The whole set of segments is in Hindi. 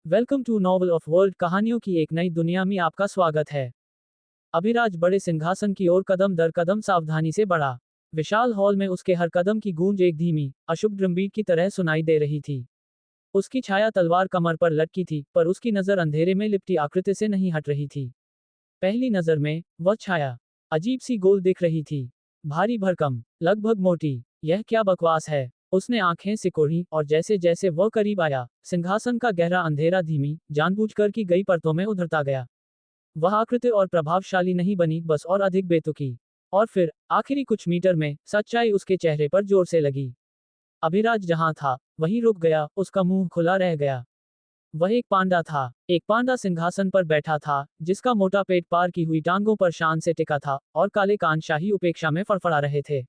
Welcome to novel of world. कहानियों की एक नई दुनिया में आपका स्वागत है। अभिराज बड़े सिंहासन की ओर कदम दर कदम सावधानी से बढ़ा। विशाल हॉल में उसके हर कदम की गूंज एक धीमी, अशुभ ड्रमबीट की तरह सुनाई दे रही थी। उसकी छाया तलवार कमर पर लटकी थी, पर उसकी नजर अंधेरे में लिपटी आकृति से नहीं हट रही थी। पहली नजर में वह छाया अजीब सी गोल दिख रही थी, भारी भरकम, लगभग मोटी। यह क्या बकवास है? उसने आंखें सिकोड़ी और जैसे जैसे वह करीब आया, सिंहासन का गहरा अंधेरा धीमी, जानबूझकर की गई परतों में उधरता गया। वह आकृति और प्रभावशाली नहीं बनी, बस और अधिक बेतुकी। और फिर आखिरी कुछ मीटर में सच्चाई उसके चेहरे पर जोर से लगी। अभिराज जहां था वहीं रुक गया, उसका मुंह खुला रह गया। वह एक पांडा था, एक पांडा सिंहासन पर बैठा था, जिसका मोटा पेट पार की हुई टांगों पर शान से टिका था और काले कान शाही उपेक्षा में फड़फड़ा रहे थे।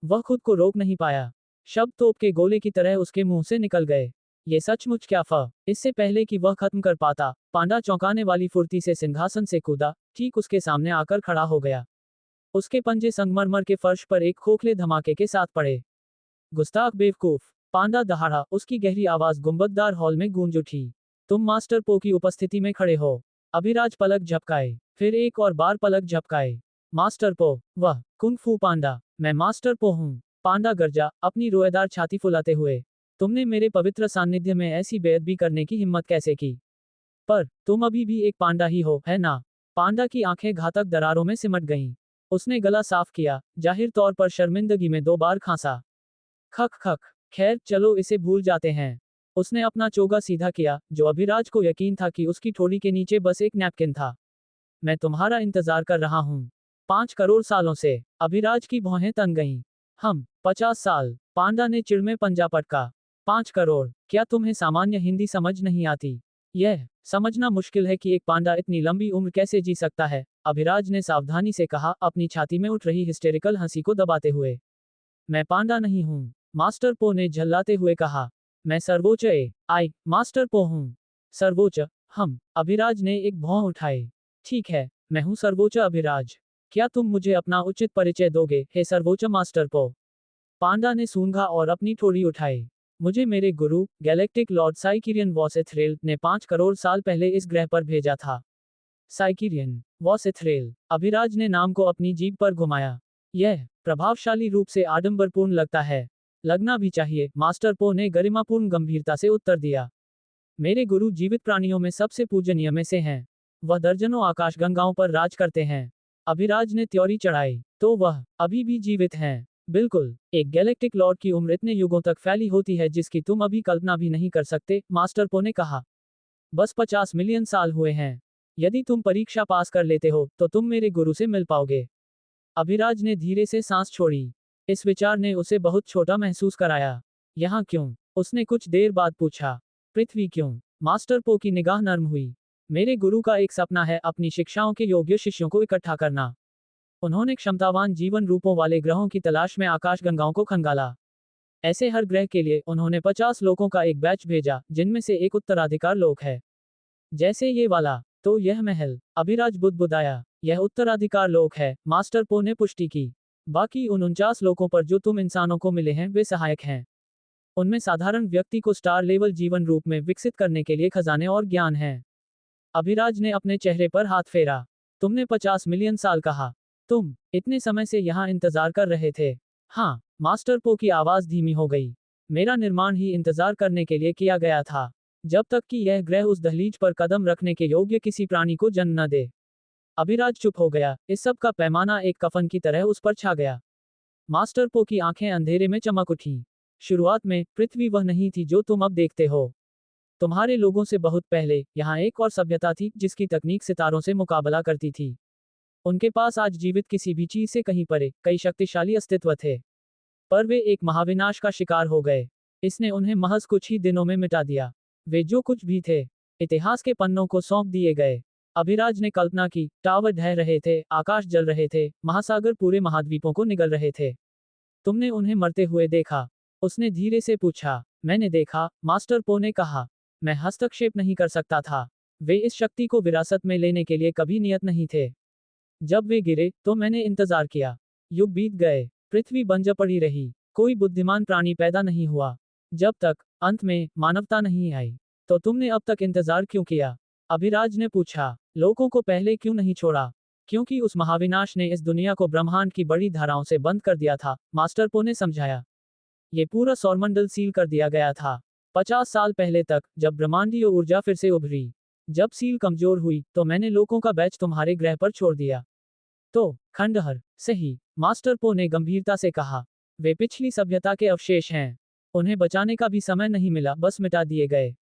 वह खुद को रोक नहीं पाया। शब्द तोप के गोले की तरह उसके मुंह से निकल गए। ये सचमुच क्या फ इससे पहले कि वह खत्म कर पाता, पांडा चौंकाने वाली फुर्ती से सिंहासन से कूदा, ठीक उसके सामने आकर खड़ा हो गया। उसके पंजे संगमरमर के फर्श पर एक खोखले धमाके के साथ पड़े। गुस्ताख बेवकूफ! पांडा दहाड़ा, उसकी गहरी आवाज गुंबददार हॉल में गूंज उठी। तुम मास्टर पो की उपस्थिति में खड़े हो। अभिराज पलक झपकाए, फिर एक और बार पलक झपकाए। मास्टर पो? वह कुंग फू पांडा। मैं मास्टर पो हूँ। पांडा गरजा, अपनी रोएदार छाती फुलाते हुए। तुमने मेरे पवित्र सान्निध्य में ऐसी बेअदबी करने की हिम्मत कैसे की? पर तुम अभी भी एक पांडा ही हो, है ना? पांडा की आंखें घातक दरारों में सिमट गईं। उसने गला साफ किया, जाहिर तौर पर शर्मिंदगी में 2 बार खांसा। खक खक। खैर चलो इसे भूल जाते हैं। उसने अपना चोगा सीधा किया, जो अभिराज को यकीन था कि उसकी ठोड़ी के नीचे बस एक नैपकिन था। मैं तुम्हारा इंतजार कर रहा हूँ। 5 करोड़ सालों से। अभिराज की भौहें तन गईं। 50 साल। पांडा ने चिढ़ में पंजा पटका। 5 करोड़? क्या तुम्हें सामान्य हिंदी समझ नहीं आती? यह समझना मुश्किल है कि एक पांडा इतनी लंबी उम्र कैसे जी सकता है, अभिराज ने सावधानी से कहा, अपनी छाती में उठ रही हिस्टेरिकल हंसी को दबाते हुए। मैं पांडा नहीं हूँ, मास्टर पो ने झल्लाते हुए कहा। मैं सर्वोच्च मास्टर पो हूँ। सर्वोच्च? अभिराज ने एक भौं उठाए। ठीक है, मैं हूँ सर्वोच्च अभिराज। क्या तुम मुझे अपना उचित परिचय दोगे, हे सर्वोच्च मास्टर पो? पांडा ने सूंघा और अपनी ठोड़ी उठाई। मुझे मेरे गुरु, गैलेक्टिक लॉर्ड साइकिरियन वॉसेथ्रेल ने 5 करोड़ साल पहले इस ग्रह पर भेजा था। साइकिरियन वॉसेथ्रेल। अभिराज ने नाम को अपनी जीभ पर घुमाया। यह प्रभावशाली रूप से आडंबरपूर्ण लगता है। लगना भी चाहिए, मास्टर पो ने गरिमापूर्ण गंभीरता से उत्तर दिया। मेरे गुरु जीवित प्राणियों में सबसे पूजनीय में से हैं। वह दर्जनों आकाशगंगाओं पर राज करते हैं। अभिराज ने त्योरी चढ़ाई। तो वह अभी भी जीवित हैं? बिल्कुल। एक गैलेक्टिक लॉर्ड की उम्र इतने युगों तक फैली होती है जिसकी तुम अभी कल्पना भी नहीं कर सकते, मास्टर पो ने कहा। बस 50 मिलियन साल हुए हैं। यदि तुम परीक्षा पास कर लेते हो, तो तुम मेरे गुरु से मिल पाओगे। अभिराज ने धीरे से सांस छोड़ी। इस विचार ने उसे बहुत छोटा महसूस कराया। यहाँ क्यों? उसने कुछ देर बाद पूछा। पृथ्वी क्यों? मास्टर पो की निगाह नर्म हुई। मेरे गुरु का एक सपना है अपनी शिक्षाओं के योग्य शिष्यों को इकट्ठा करना। उन्होंने क्षमतावान जीवन रूपों वाले ग्रहों की तलाश में आकाशगंगाओं को खंगाला। ऐसे हर ग्रह के लिए उन्होंने 50 लोगों का एक बैच भेजा, जिनमें से एक उत्तराधिकार लोक है। जैसे ये वाला। तो यह महल? अभिराज बुदबुदाया। यह उत्तराधिकार लोक है, मास्टर पो ने पुष्टि की। बाकी उन 49 लोगों पर जो तुम इंसानों को मिले हैं, वे सहायक हैं। उनमें साधारण व्यक्ति को स्टार लेवल जीवन रूप में विकसित करने के लिए खजाने और ज्ञान है। अभिराज ने अपने चेहरे पर हाथ फेरा। तुमने 50 मिलियन साल कहा। तुम इतने समय से यहाँ इंतजार कर रहे थे? हाँ, मास्टर पो की आवाज धीमी हो गई। मेरा निर्माण ही इंतजार करने के लिए किया गया था, जब तक कि यह ग्रह उस दहलीज पर कदम रखने के योग्य किसी प्राणी को जन्म न दे। अभिराज चुप हो गया। इस सब का पैमाना एक कफन की तरह उस पर छा गया। मास्टर पो की आंखें अंधेरे में चमक उठी। शुरुआत में पृथ्वी वह नहीं थी जो तुम अब देखते हो। तुम्हारे लोगों से बहुत पहले यहाँ एक और सभ्यता थी जिसकी तकनीक सितारों से मुकाबला करती थी। उनके पास आज जीवित किसी भी चीज से कहीं परे कई शक्तिशाली अस्तित्व थे। पर वे एक महाविनाश का शिकार हो गए। इसने उन्हें महज कुछ ही दिनों में मिटा दिया। वे जो कुछ भी थे, इतिहास के पन्नों को सौंप दिए गए। अभिराज ने कल्पना की, टावर ढह रहे थे, आकाश जल रहे थे, महासागर पूरे महाद्वीपों को निगल रहे थे। तुमने उन्हें मरते हुए देखा? उसने धीरे से पूछा। मैंने देखा, मास्टर पो ने कहा। मैं हस्तक्षेप नहीं कर सकता था। वे इस शक्ति को विरासत में लेने के लिए कभी नियत नहीं थे। जब वे गिरे, तो मैंने इंतजार किया। युग बीत गए, पृथ्वी बंजर पड़ी रही, कोई बुद्धिमान प्राणी पैदा नहीं हुआ, जब तक अंत में मानवता नहीं आई। तो तुमने अब तक इंतजार क्यों किया? अभिराज ने पूछा। लोगों को पहले क्यों नहीं छोड़ा? क्योंकि उस महाविनाश ने इस दुनिया को ब्रह्मांड की बड़ी धाराओं से बंद कर दिया था, मास्टर पो ने समझाया। ये पूरा सौरमंडल सील कर दिया गया था। 50 साल पहले तक, जब ब्रह्मांडीय ऊर्जा फिर से उभरी। जब सील कमजोर हुई, तो मैंने लोगों का बैच तुम्हारे ग्रह पर छोड़ दिया। तो, खंडहर, सही, मास्टर पो ने गंभीरता से कहा। वे पिछली सभ्यता के अवशेष हैं। उन्हें बचाने का भी समय नहीं मिला, बस मिटा दिए गए।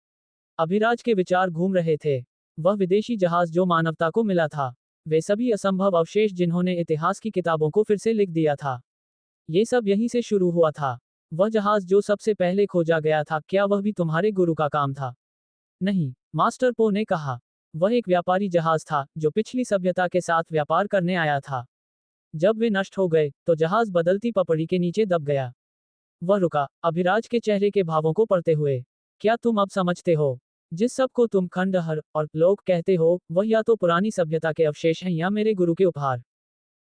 अभिराज के विचार घूम रहे थे। वह विदेशी जहाज जो मानवता को मिला था, वे सभी असंभव अवशेष जिन्होंने इतिहास की किताबों को फिर से लिख दिया था। ये सब यहीं से शुरू हुआ था। वह जहाज जो सबसे पहले खोजा गया था, क्या वह भी तुम्हारे गुरु का काम था? नहीं, मास्टर पो ने कहा। वह एक व्यापारी जहाज था, जो पिछली सभ्यता के साथ व्यापार करने आया था। जब वे नष्ट हो गए, तो जहाज बदलती पपड़ी के नीचे दब गया। वह रुका, अभिराज के चेहरे के भावों को पढ़ते हुए। क्या तुम अब समझते हो? जिस सब को तुम खंडहर और लोग कहते हो, वह या तो पुरानी सभ्यता के अवशेष हैं या मेरे गुरु के उपहार।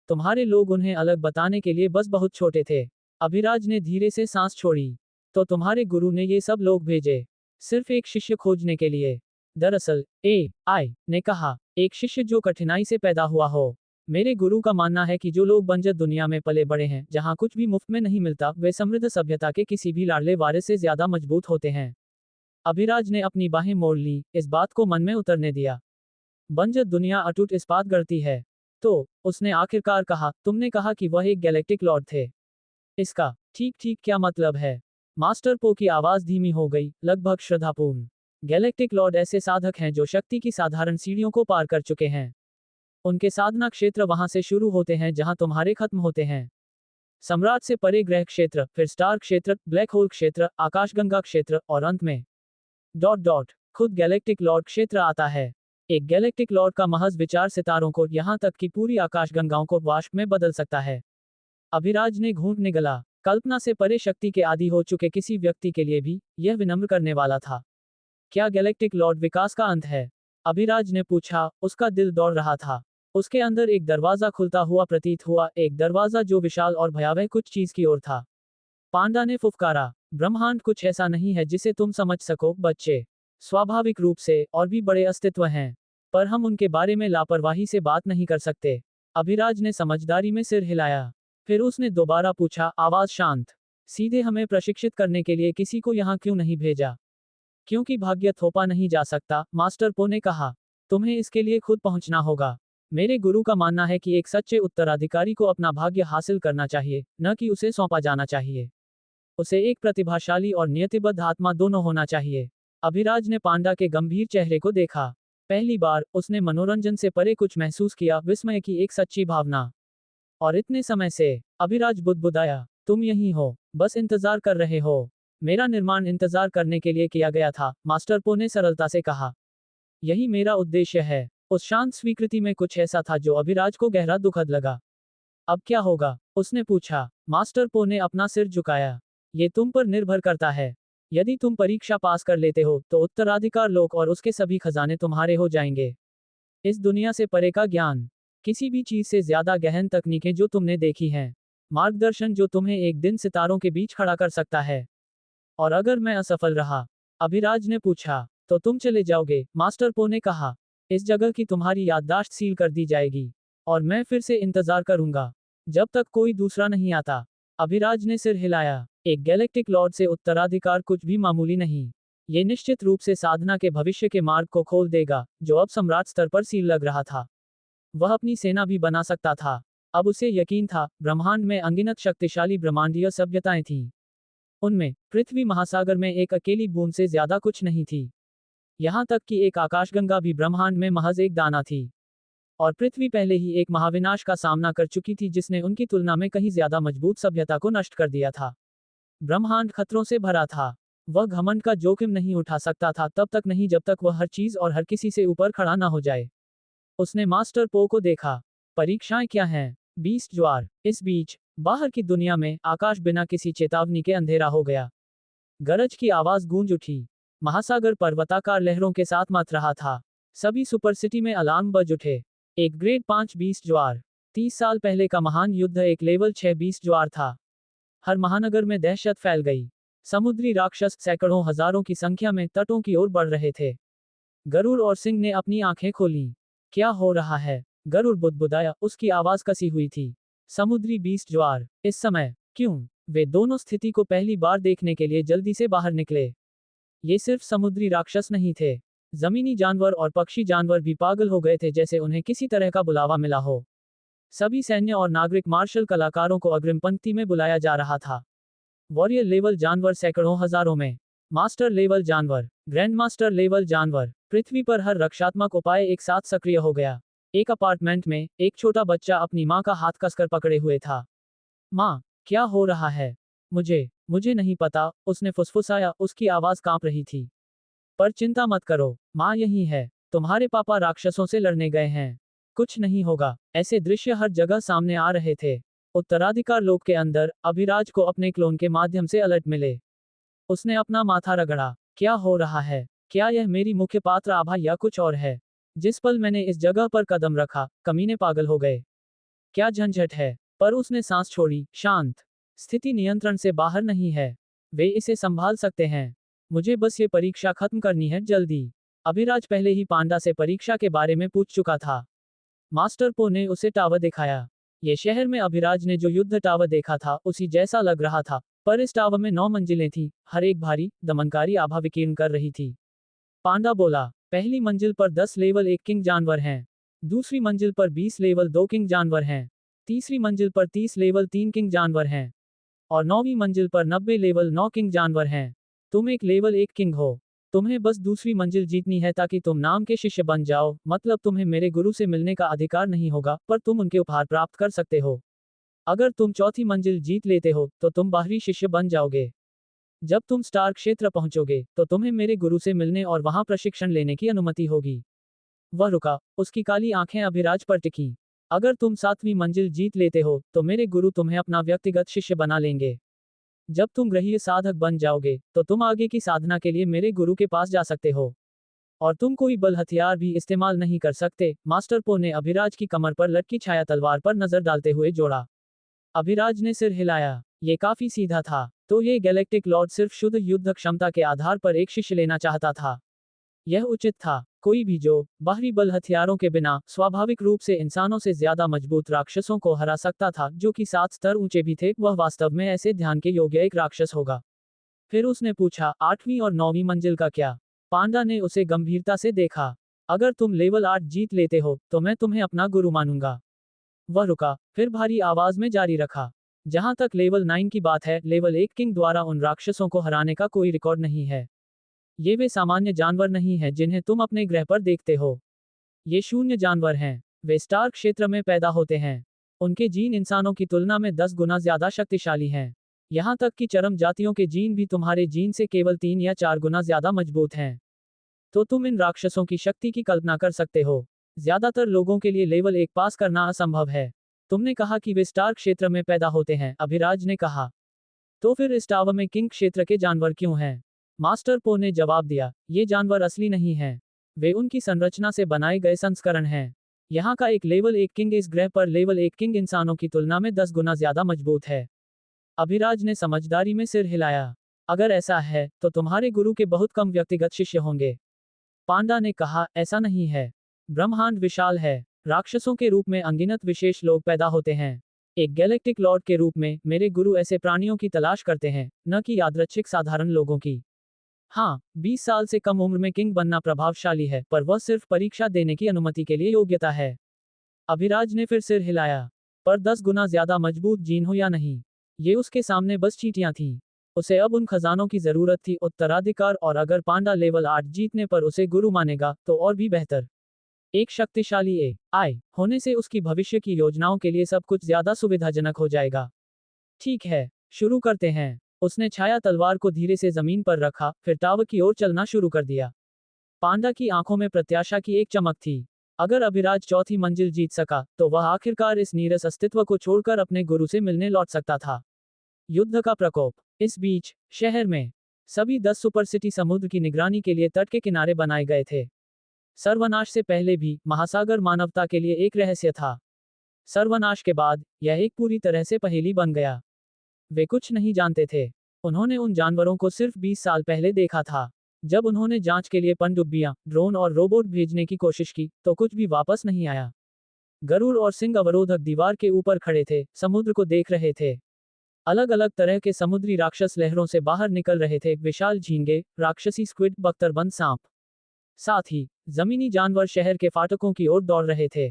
तुम्हारे लोग उन्हें अलग बताने के लिए बस बहुत छोटे थे। अभिराज ने धीरे से सांस छोड़ी। तो तुम्हारे गुरु ने ये सब लोग भेजे, सिर्फ एक शिष्य खोजने के लिए? दरअसल, आई ने कहा, एक शिष्य जो कठिनाई से पैदा हुआ हो। मेरे गुरु का मानना है कि जो लोग बंजर दुनिया में पले बड़े हैं, जहां कुछ भी मुफ्त में नहीं मिलता, वे समृद्ध सभ्यता के किसी भी लाडले वारिस से ज्यादा मजबूत होते हैं। अभिराज ने अपनी बाहें मोड़ ली, इस बात को मन में उतरने दिया। बंजर दुनिया अटूट इस्पात गढ़ती है। तो, उसने आखिरकार कहा, तुमने कहा कि वह एक गैलेक्टिक लॉर्ड थे। इसका ठीक ठीक क्या मतलब है? मास्टर पो की आवाज धीमी हो गई, लगभग श्रद्धापूर्ण। गैलेक्टिक लॉर्ड ऐसे साधक हैं जो शक्ति की साधारण सीढ़ियों को पार कर चुके हैं। उनके साधना क्षेत्र वहां से शुरू होते हैं जहां तुम्हारे खत्म होते हैं। सम्राट से परे ग्रह क्षेत्र, फिर स्टार क्षेत्र, ब्लैक होल क्षेत्र, आकाशगंगा क्षेत्र, और अंत में खुद गैलेक्टिक लॉर्ड क्षेत्र आता है। एक गैलेक्टिक लॉर्ड का महज विचार सितारों को, यहां तक कि पूरी आकाशगंगाओं को वाष्प में बदल सकता है। अभिराज ने घूंट निगला। कल्पना से परे शक्ति के आदी हो चुके किसी व्यक्ति के लिए भी यह विनम्र करने वाला था। क्या गैलेक्टिक लॉर्ड विकास का अंत है? अभिराज ने पूछा। उसका दिल दौड़ रहा था। उसके अंदर एक दरवाजा खुलता हुआ प्रतीत हुआ, एक दरवाजा जो विशाल और भयावह कुछ चीज की ओर था। पांडा ने फुफकारा। ब्रह्मांड कुछ ऐसा नहीं है जिसे तुम समझ सको, बच्चे। स्वाभाविक रूप से और भी बड़े अस्तित्व हैं, पर हम उनके बारे में लापरवाही से बात नहीं कर सकते। अभिराज ने समझदारी में सिर हिलाया। फिर उसने दोबारा पूछा, आवाज शांत। सीधे हमें प्रशिक्षित करने के लिए किसी को यहाँ क्यों नहीं भेजा? क्योंकि भाग्य थोपा नहीं जा सकता, मास्टर पो ने कहा। तुम्हें इसके लिए खुद पहुंचना होगा। मेरे गुरु का मानना है कि एक सच्चे उत्तराधिकारी को अपना भाग्य हासिल करना चाहिए, न कि उसे सौंपा जाना चाहिए। उसे एक प्रतिभाशाली और नियतिबद्ध आत्मा दोनों होना चाहिए। अभिराज ने पांडा के गंभीर चेहरे को देखा। पहली बार उसने मनोरंजन से परे कुछ महसूस किया, विस्मय की एक सच्ची भावना। और इतने समय से, अभिराज बुदबुदाया, तुम यहीं हो, बस इंतजार कर रहे हो। मेरा निर्माण इंतजार करने के लिए किया गया था, मास्टर पो ने सरलता से कहा। यही मेरा उद्देश्य है। उस शांत स्वीकृति में कुछ ऐसा था जो अभिराज को गहरा दुखद लगा। अब क्या होगा? उसने पूछा। मास्टर पो ने अपना सिर झुकाया। ये तुम पर निर्भर करता है। यदि तुम परीक्षा पास कर लेते हो, तो उत्तराधिकार लोक और उसके सभी खजाने तुम्हारे हो जाएंगे। इस दुनिया से परे का ज्ञान, किसी भी चीज से ज्यादा गहन तकनीकें जो तुमने देखी हैं, मार्गदर्शन जो तुम्हें एक दिन सितारों के बीच खड़ा कर सकता है। और अगर मैं असफल रहा? अभिराज ने पूछा। तो तुम चले जाओगे, मास्टर पो ने कहा। इस जगह की तुम्हारी याददाश्त सील कर दी जाएगी। और मैं फिर से इंतजार करूंगा, जब तक कोई दूसरा नहीं आता। अभिराज ने सिर हिलाया। एक गैलेक्टिक लॉर्ड से उत्तराधिकार कुछ भी मामूली नहीं। ये निश्चित रूप से साधना के भविष्य के मार्ग को खोल देगा, जो अब सम्राट स्तर पर सील लग रहा था। वह अपनी सेना भी बना सकता था। अब उसे यकीन था, ब्रह्मांड में अनगिनत शक्तिशाली ब्रह्मांडीय सभ्यताएं थीं। उनमें, पृथ्वी महासागर में एक अकेली बूंद से ज्यादा कुछ नहीं थी। यहां तक कि एक आकाशगंगा भी ब्रह्मांड में महज एक दाना थी। और पृथ्वी पहले ही एक महाविनाश का सामना कर चुकी थी जिसने उनकी तुलना में कहीं ज्यादा मजबूत सभ्यता को नष्ट कर दिया था। ब्रह्मांड खतरों से भरा था। वह घमंड का जोखिम नहीं उठा सकता था, तब तक नहीं जब तक वह हर चीज और हर किसी से ऊपर खड़ा ना हो जाए। उसने मास्टर पो को देखा। परीक्षाएं क्या हैं? 20 ज्वार। इस बीच, बाहर की दुनिया में, आकाश बिना किसी चेतावनी के अंधेरा हो गया। गरज की आवाज गूंज उठी। महासागर पर्वताकार लहरों के साथ मथ रहा था। सभी सुपरसिटी में अलार्म बज उठे। एक ग्रेड 5 20 ज्वार। 30 साल पहले का महान युद्ध एक लेवल 6 20 ज्वार था। हर महानगर में दहशत फैल गई। समुद्री राक्षस सैकड़ों हजारों की संख्या में तटों की ओर बढ़ रहे थे। गरुड़ और सिंह ने अपनी आंखें खोली। क्या हो रहा है? गरुड़ बुदबुदाया, उसकी आवाज कसी हुई थी। समुद्री बीस्ट ज्वार। इस समय क्यों? वे दोनों स्थिति को पहली बार देखने के लिए जल्दी से बाहर निकले। ये सिर्फ समुद्री राक्षस नहीं थे। जमीनी जानवर और पक्षी जानवर भी पागल हो गए थे, जैसे उन्हें किसी तरह का बुलावा मिला हो। सभी सैन्य और नागरिक मार्शल कलाकारों को अग्रिम पंक्ति में बुलाया जा रहा था। वॉरियर लेवल जानवर सैकड़ों हजारों में, मास्टर लेवल जानवर, ग्रैंड मास्टर लेवल जानवर। पृथ्वी पर हर रक्षात्मक उपाय एक साथ सक्रिय हो गया। एक अपार्टमेंट में एक छोटा बच्चा अपनी माँ का हाथ कसकर पकड़े हुए था। माँ, क्या हो रहा है? मुझे नहीं पता, उसने फुसफुसाया, उसकी आवाज कांप रही थी। पर चिंता मत करो, माँ यही है। तुम्हारे पापा राक्षसों से लड़ने गए हैं। कुछ नहीं होगा। ऐसे दृश्य हर जगह सामने आ रहे थे। उत्तराधिकार लोक के अंदर अभिराज को अपने क्लोन के माध्यम से अलर्ट मिले। उसने अपना माथा रगड़ा। क्या हो रहा है? क्या यह मेरी मुख्य पात्र आभा या कुछ और है? जिस पल मैंने इस जगह पर कदम रखा, कमीने पागल हो गए। क्या झंझट है? पर उसने सांस छोड़ी। शांत। स्थिति नियंत्रण से बाहर नहीं है। वे इसे संभाल सकते हैं। मुझे बस ये परीक्षा खत्म करनी है, जल्दी। अभिराज पहले ही पांडा से परीक्षा के बारे में पूछ चुका था। मास्टर पो ने उसे टावर दिखाया। ये शहर में अभिराज ने जो युद्ध टावर देखा था, उसी जैसा लग रहा था, पर इस टावर में 9 मंजिलें थीं, हर एक भारी, दमनकारी आभा विकीर्ण कर रही थी। पांडा बोला, पहली मंजिल पर 10 लेवल 1 किंग जानवर हैं। दूसरी मंजिल पर 20 लेवल 2 किंग जानवर हैं। तीसरी मंजिल पर 30 लेवल 3 किंग जानवर हैं। और 9वीं मंजिल पर 90 लेवल 9 किंग जानवर हैं। तुम एक लेवल 1 किंग हो। तुम्हें बस दूसरी मंजिल जीतनी है ताकि तुम नाम के शिष्य बन जाओ, मतलब तुम्हें मेरे गुरु से मिलने का अधिकार नहीं होगा, पर तुम उनके उपहार प्राप्त कर सकते हो। अगर तुम चौथी मंजिल जीत लेते हो, तो तुम बाहरी शिष्य बन जाओगे। जब तुम स्टार क्षेत्र पहुंचोगे, तो तुम्हें मेरे गुरु से मिलने और वहां प्रशिक्षण लेने की अनुमति होगी। वह रुका, उसकी काली आंखें अभिराज पर टिकीं। अगर तुम 7वीं मंजिल जीत लेते हो, तो मेरे गुरु तुम्हें अपना व्यक्तिगत शिष्य बना लेंगे। जब तुम गृहीय साधक बन जाओगे, तो तुम आगे की साधना के लिए मेरे गुरु के पास जा सकते हो। और तुम कोई बल हथियार भी इस्तेमाल नहीं कर सकते। मास्टर पो ने अभिराज की कमर पर लटकी छाया तलवार पर नजर डालते हुए जोड़ा। अभिराज ने सिर हिलाया। ये काफी सीधा था। तो ये गैलेक्टिक लॉर्ड सिर्फ शुद्ध युद्ध क्षमता के आधार पर एक शिष्य लेना चाहता था। यह उचित था। कोई भी जो बाहरी बल हथियारों के बिना स्वाभाविक रूप से इंसानों से ज्यादा मजबूत राक्षसों को हरा सकता था, जो कि 7 स्तर ऊंचे भी थे, वह वास्तव में ऐसे ध्यान के योग्य एक राक्षस होगा। फिर उसने पूछा, 8वीं और 9वीं मंजिल का क्या? पांडा ने उसे गंभीरता से देखा। अगर तुम लेवल 8 जीत लेते हो, तो मैं तुम्हें अपना गुरु मानूंगा। वह रुका, फिर भारी आवाज में जारी रखा। जहां तक लेवल 9 की बात है, लेवल 1 किंग द्वारा उन राक्षसों को हराने का कोई रिकॉर्ड नहीं है। ये वे सामान्य जानवर नहीं हैं जिन्हें तुम अपने ग्रह पर देखते हो। ये शून्य जानवर हैं। वे स्टार क्षेत्र में पैदा होते हैं। उनके जीन इंसानों की तुलना में 10 गुना ज्यादा शक्तिशाली हैं। यहाँ तक कि चरम जातियों के जीन भी तुम्हारे जीन से केवल 3 या 4 गुना ज्यादा मजबूत हैं। तो तुम इन राक्षसों की शक्ति की कल्पना कर सकते हो। ज्यादातर लोगों के लिए लेवल 1 पास करना असंभव है। तुमने कहा कि वे स्टार क्षेत्र में पैदा होते हैं, अभिराज ने कहा। तो फिर इस टावर में किंग क्षेत्र के जानवर क्यों हैं? मास्टर पो ने जवाब दिया, ये जानवर असली नहीं हैं। वे उनकी संरचना से बनाए गए संस्करण हैं। यहाँ का एक लेवल 1 किंग इस ग्रह पर लेवल 1 किंग इंसानों की तुलना में 10 गुना ज्यादा मजबूत है। अभिराज ने समझदारी में सिर हिलाया। अगर ऐसा है, तो तुम्हारे गुरु के बहुत कम व्यक्तिगत शिष्य होंगे। पांडा ने कहा, ऐसा नहीं है। ब्रह्मांड विशाल है। राक्षसों के रूप में अनगिनत विशेष लोग पैदा होते हैं। एक गैलेक्टिक लॉर्ड के रूप में मेरे गुरु ऐसे प्राणियों की तलाश करते हैं, न कि यादृच्छिक साधारण लोगों की। हाँ, 20 साल से कम उम्र में किंग बनना प्रभावशाली है, पर वह सिर्फ परीक्षा देने की अनुमति के लिए योग्यता है। अभिराज ने फिर सिर हिलाया। पर 10 गुना ज्यादा मजबूत जीन हो या नहीं, ये उसके सामने बस चींटियां थीं। उसे अब उन खजानों की जरूरत थी, उत्तराधिकार, और अगर पांडा लेवल 8 जीतने पर उसे गुरु मानेगा, तो और भी बेहतर। एक शक्तिशाली AI होने से उसकी भविष्य की योजनाओं के लिए सब कुछ ज्यादा सुविधाजनक हो जाएगा। ठीक है, शुरू करते हैं। उसने छाया तलवार को धीरे से जमीन पर रखा, फिर टावर की ओर चलना शुरू कर दिया। पांडा की आंखों में प्रत्याशा की एक चमक थी। अगर अभिराज चौथी मंजिल जीत सका, तो वह आखिरकार इस नीरस अस्तित्व को छोड़कर अपने गुरु से मिलने लौट सकता था। युद्ध का प्रकोप। इस बीच शहर में सभी 10 सुपर सिटी समुद्र की निगरानी के लिए तट के किनारे बनाए गए थे। सर्वनाश से पहले भी महासागर मानवता के लिए एक रहस्य था। सर्वनाश के बाद यह एक पूरी तरह से पहेली बन गया। वे कुछ नहीं जानते थे। उन्होंने उन जानवरों को सिर्फ 20 साल पहले देखा था। जब उन्होंने जांच के लिए पनडुब्बियां, ड्रोन और रोबोट भेजने की कोशिश की, तो कुछ भी वापस नहीं आया। गरुड़ और सिंह अवरोधक दीवार के ऊपर खड़े थे, समुद्र को देख रहे थे। अलग अलग तरह के समुद्री राक्षस लहरों से बाहर निकल रहे थे, विशाल झींगे, राक्षसी स्क्विड, बख्तरबंद सांप। साथ ही जमीनी जानवर शहर के फाटकों की ओर दौड़ रहे थे।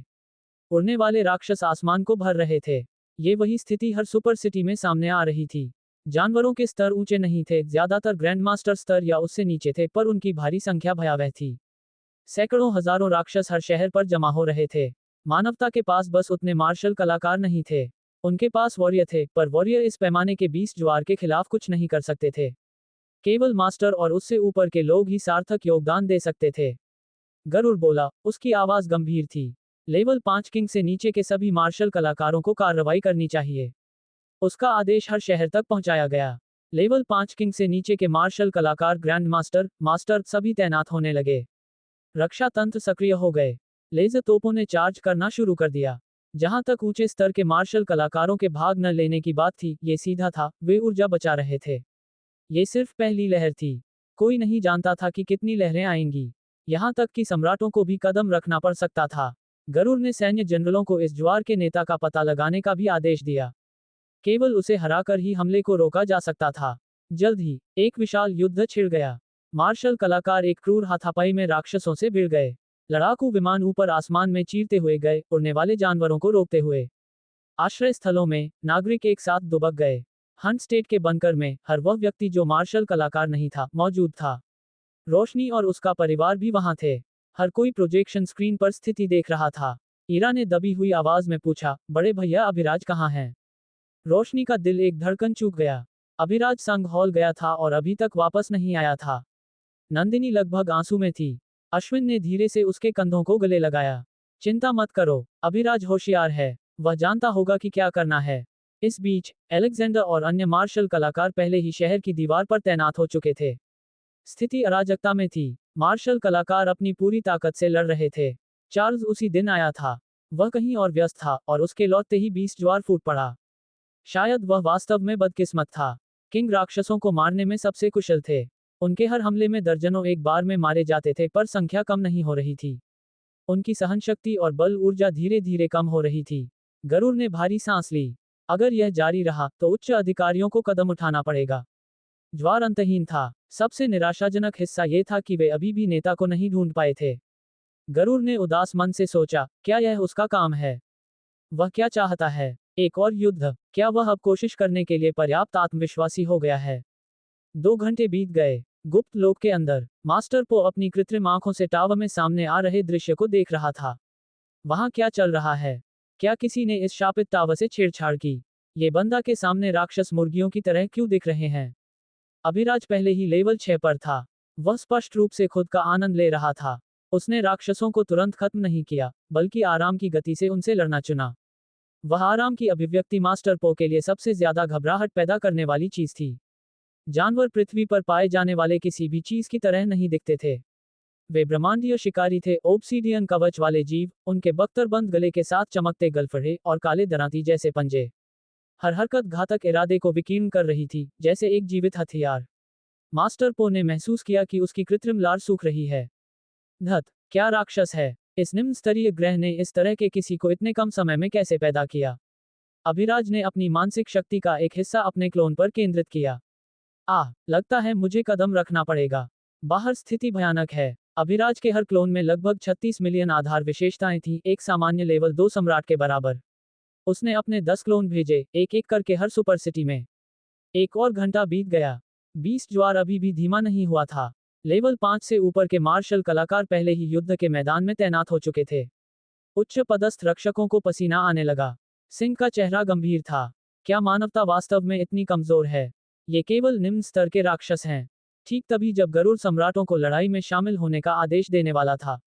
उड़ने वाले राक्षस आसमान को भर रहे थे। ये वही स्थिति हर सुपर सिटी में सामने आ रही थी। जानवरों के स्तर ऊंचे नहीं थे, ज्यादातर ग्रैंडमास्टर स्तर या उससे नीचे थे, पर उनकी भारी संख्या भयावह थी। सैकड़ों हजारों राक्षस हर शहर पर जमा हो रहे थे। मानवता के पास बस उतने मार्शल कलाकार नहीं थे। उनके पास वॉरियर थे, पर वॉरियर इस पैमाने के 20 ज्वार के खिलाफ कुछ नहीं कर सकते थे। केवल मास्टर और उससे ऊपर के लोग ही सार्थक योगदान दे सकते थे। गरुड़ बोला, उसकी आवाज गंभीर थी। लेवल 5 किंग से नीचे के सभी मार्शल कलाकारों को कार्रवाई करनी चाहिए। उसका आदेश हर शहर तक पहुंचाया गया। लेवल 5 किंग से नीचे के मार्शल कलाकार, ग्रैंड मास्टर, मास्टर सभी तैनात होने लगे। रक्षा तंत्र सक्रिय हो गए। लेजर तोपों ने चार्ज करना शुरू कर दिया। जहां तक ऊंचे स्तर के मार्शल कलाकारों के भाग न लेने की बात थी, ये सीधा था, वे ऊर्जा बचा रहे थे। ये सिर्फ पहली लहर थी। कोई नहीं जानता था कि कितनी लहरें आएंगी। यहां तक कि सम्राटों को भी कदम रखना पड़ सकता था। गरुड़ ने सैन्य जनरलों को इस ज्वार के नेता का पता लगाने का भी आदेश दिया। केवल उसे हराकर ही हमले को रोका जा सकता था। जल्द ही एक विशाल युद्ध छिड़ गया। मार्शल कलाकार एक क्रूर हाथापाई में राक्षसों से भिड़ गए। लड़ाकू विमान ऊपर आसमान में चीरते हुए गए, उड़ने वाले जानवरों को रोकते हुए। आश्रय स्थलों में नागरिक एक साथ दुबक गए। हंट स्टेट के बंकर में हर वह व्यक्ति जो मार्शल कलाकार नहीं था, मौजूद था। रोशनी और उसका परिवार भी वहां थे। हर कोई प्रोजेक्शन स्क्रीन पर स्थिति देख रहा था। ईरा ने दबी हुई आवाज में पूछा, बड़े भैया अभिराज कहाँ हैं? रोशनी का दिल एक धड़कन चूक गया। अभिराज संघ हॉल गया था और अभी तक वापस नहीं आया था। नंदिनी लगभग आंसू में थी। अश्विन ने धीरे से उसके कंधों को गले लगाया। चिंता मत करो, अभिराज होशियार है, वह जानता होगा कि क्या करना है। इस बीच अलेक्जेंडर और अन्य मार्शल कलाकार पहले ही शहर की दीवार पर तैनात हो चुके थे। स्थिति अराजकता में थी। मार्शल कलाकार अपनी पूरी ताकत से लड़ रहे थे। चार्ल्स उसी दिन आया था। वह कहीं और व्यस्त था और उसके लौटते ही 20 ज्वार फूट पड़ा। शायद वह वास्तव में बदकिस्मत था। किंग राक्षसों को मारने में सबसे कुशल थे। उनके हर हमले में दर्जनों एक बार में मारे जाते थे, पर संख्या कम नहीं हो रही थी। उनकी सहनशक्ति और बल ऊर्जा धीरे धीरे कम हो रही थी। गरुड़ ने भारी सांस ली। अगर यह जारी रहा तो उच्च अधिकारियों को कदम उठाना पड़ेगा। ज्वार अंतहीन था। सबसे निराशाजनक हिस्सा ये था कि वे अभी भी नेता को नहीं ढूंढ पाए थे। गरुड़ ने उदास मन से सोचा, क्या यह उसका काम है? वह क्या चाहता है? एक और युद्ध? क्या वह अब कोशिश करने के लिए पर्याप्त आत्मविश्वासी हो गया है? 2 घंटे बीत गए। गुप्त लोक के अंदर मास्टर पो अपनी कृत्रिम आंखों से टावर में सामने आ रहे दृश्य को देख रहा था। वहां क्या चल रहा है? क्या किसी ने इस शापित टावर से छेड़छाड़ की? ये बंदा के सामने राक्षस मुर्गियों की तरह क्यों दिख रहे हैं? अभिराज पहले ही लेवल 6 पर था। वह स्पष्ट रूप से खुद का आनंद ले रहा था। उसने राक्षसों को तुरंत खत्म नहीं किया, बल्कि आराम की गति से उनसे लड़ना चुना। वह आराम की अभिव्यक्ति मास्टर पो के लिए सबसे ज्यादा घबराहट पैदा करने वाली चीज थी। जानवर पृथ्वी पर पाए जाने वाले किसी भी चीज की तरह नहीं दिखते थे। वे ब्रह्मांडीय शिकारी थे, ओब्सीडियन कवच वाले जीव, उनके बख्तरबंद गले के साथ चमकते गलफड़े और काले दरांती जैसे पंजे। हर हरकत घातक इरादे को विकीर्ण कर रही थी, जैसे एक जीवित हथियार। मास्टर पो ने महसूस किया कि उसकी कृत्रिम लार सूख रही है। धत, क्या राक्षस है? इस निम्न स्तरीय ग्रह ने इस तरह के किसी को इतने कम समय में कैसे पैदा किया? अभिराज ने अपनी मानसिक शक्ति का एक हिस्सा अपने क्लोन पर केंद्रित किया। लगता है मुझे कदम रखना पड़ेगा। बाहर स्थिति भयानक है। अभिराज के हर क्लोन में लगभग 36 मिलियन आधार विशेषताएं थीं, एक सामान्य लेवल 2 सम्राट के बराबर। उसने अपने 10 क्लोन भेजे, एक एक करके हर सुपर सिटी में। एक और घंटा बीत गया। 20 ज्वार अभी भी धीमा नहीं हुआ था। लेवल 5 से ऊपर के मार्शल कलाकार पहले ही युद्ध के मैदान में तैनात हो चुके थे। उच्च पदस्थ रक्षकों को पसीना आने लगा। सिंह का चेहरा गंभीर था। क्या मानवता वास्तव में इतनी कमजोर है? ये केवल निम्न स्तर के राक्षस हैं। ठीक तभी जब गरुड़ सम्राटों को लड़ाई में शामिल होने का आदेश देने वाला था,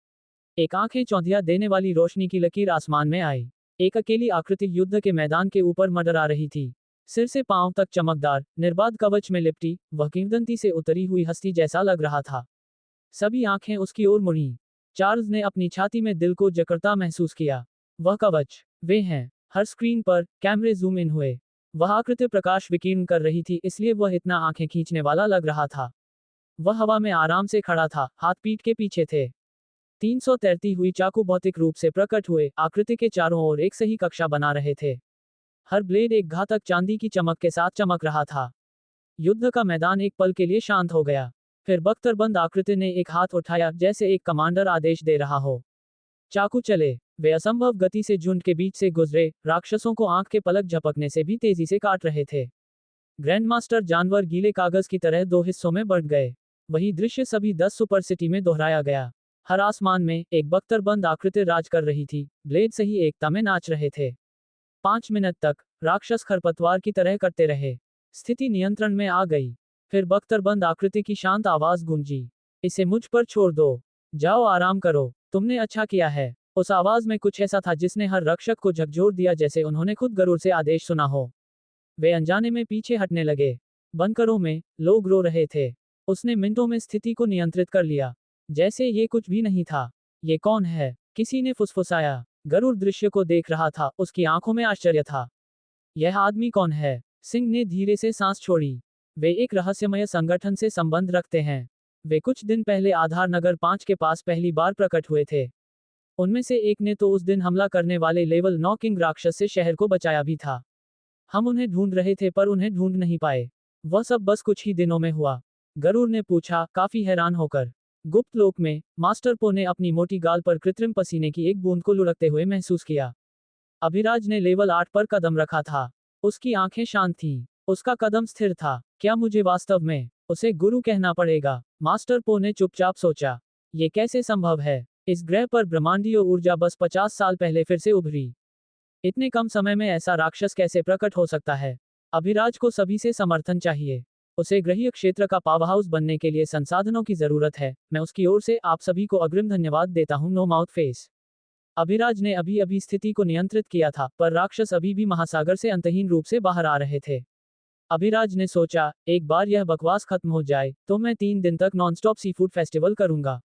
एक आंखें चौंधिया देने वाली रोशनी की लकीर आसमान में आई। एक अकेली आकृति युद्ध के मैदान के ऊपर मंडरा रही थी। सिर से पांव तक चमकदार, निर्बाध कवच में लिपटी, वह किंवदंती से उतरी हुई हस्ती जैसा लग रहा था। सभी आंखें उसकी ओर मुड़ी। चार्ल्स ने अपनी छाती में दिल को जकड़ता महसूस किया। वह कवच, वे हैं। हर स्क्रीन पर कैमरे जूम इन हुए। वह आकृति प्रकाश विकीर्ण कर रही थी, इसलिए वह इतना आंखें खींचने वाला लग रहा था। वह हवा में आराम से खड़ा था, हाथ पीठ के पीछे थे। 300 तैरती हुई चाकू भौतिक रूप से प्रकट हुए, आकृति के चारों ओर एक सही कक्षा बना रहे थे। हर ब्लेड एक घातक चांदी की चमक के साथ चमक रहा था। युद्ध का मैदान एक पल के लिए शांत हो गया। फिर बख्तरबंद आकृति ने एक हाथ उठाया, जैसे एक कमांडर आदेश दे रहा हो। चाकू चले। वे असंभव गति से झुंड के बीच से गुजरे, राक्षसों को आंख के पलक झपकने से भी तेजी से काट रहे थे। ग्रैंडमास्टर जानवर गीले कागज की तरह दो हिस्सों में बढ़ गए। वही दृश्य सभी 10 सुपर सिटी में दोहराया गया। हर आसमान में एक बख्तरबंद आकृति राज कर रही थी, ब्लेड सही एकता में नाच रहे थे। 5 मिनट तक राक्षस खरपतवार की तरह करते रहे। स्थिति नियंत्रण में आ गई। फिर बख्तरबंद आकृति की शांत आवाज गूंजी, इसे मुझ पर छोड़ दो, जाओ आराम करो, तुमने अच्छा किया है। उस आवाज में कुछ ऐसा था जिसने हर रक्षक को झकझोर दिया, जैसे उन्होंने खुद गरुड़ से आदेश सुना हो। वे अनजाने में पीछे हटने लगे। बंकरों में लोग रो रहे थे। उसने मिनटों में स्थिति को नियंत्रित कर लिया, जैसे ये कुछ भी नहीं था। ये कौन है? किसी ने फुसफुसाया। गरुड़ दृश्य को देख रहा था, उसकी आंखों में आश्चर्य था। यह आदमी कौन है? सिंह ने धीरे से सांस छोड़ी। वे एक रहस्यमय संगठन से संबंध रखते हैं। वे कुछ दिन पहले आधार नगर 5 के पास पहली बार प्रकट हुए थे। उनमें से एक ने तो उस दिन हमला करने वाले लेवल 9 किंग राक्षस से शहर को बचाया भी था। हम उन्हें ढूंढ रहे थे पर उन्हें ढूंढ नहीं पाए। वह सब बस कुछ ही दिनों में हुआ। गरुड़ ने पूछा, काफी हैरान होकर। गुप्त लोक में मास्टर पो ने अपनी मोटी गाल पर कृत्रिम पसीने की एक बूंद को लुढ़कते हुए महसूस किया। अभिराज ने लेवल 8 पर कदम रखा था। उसकी आंखें शांत थीं। उसका कदम स्थिर था। क्या मुझे वास्तव में उसे गुरु कहना पड़ेगा? मास्टर पो ने चुपचाप सोचा। ये कैसे संभव है? इस ग्रह पर ब्रह्मांडीय ऊर्जा बस 50 साल पहले फिर से उभरी। इतने कम समय में ऐसा राक्षस कैसे प्रकट हो सकता है? अभिराज को सभी से समर्थन चाहिए। उसे ग्रहीय क्षेत्र का पावरहाउस बनने के लिए संसाधनों की जरूरत है। मैं उसकी ओर से आप सभी को अग्रिम धन्यवाद देता हूं। No mouth face. अभिराज ने अभी अभी स्थिति को नियंत्रित किया था, पर राक्षस अभी भी महासागर से अंतहीन रूप से बाहर आ रहे थे। अभिराज ने सोचा, एक बार यह बकवास खत्म हो जाए तो मैं 3 दिन तक नॉनस्टॉप सीफूड फेस्टिवल करूंगा।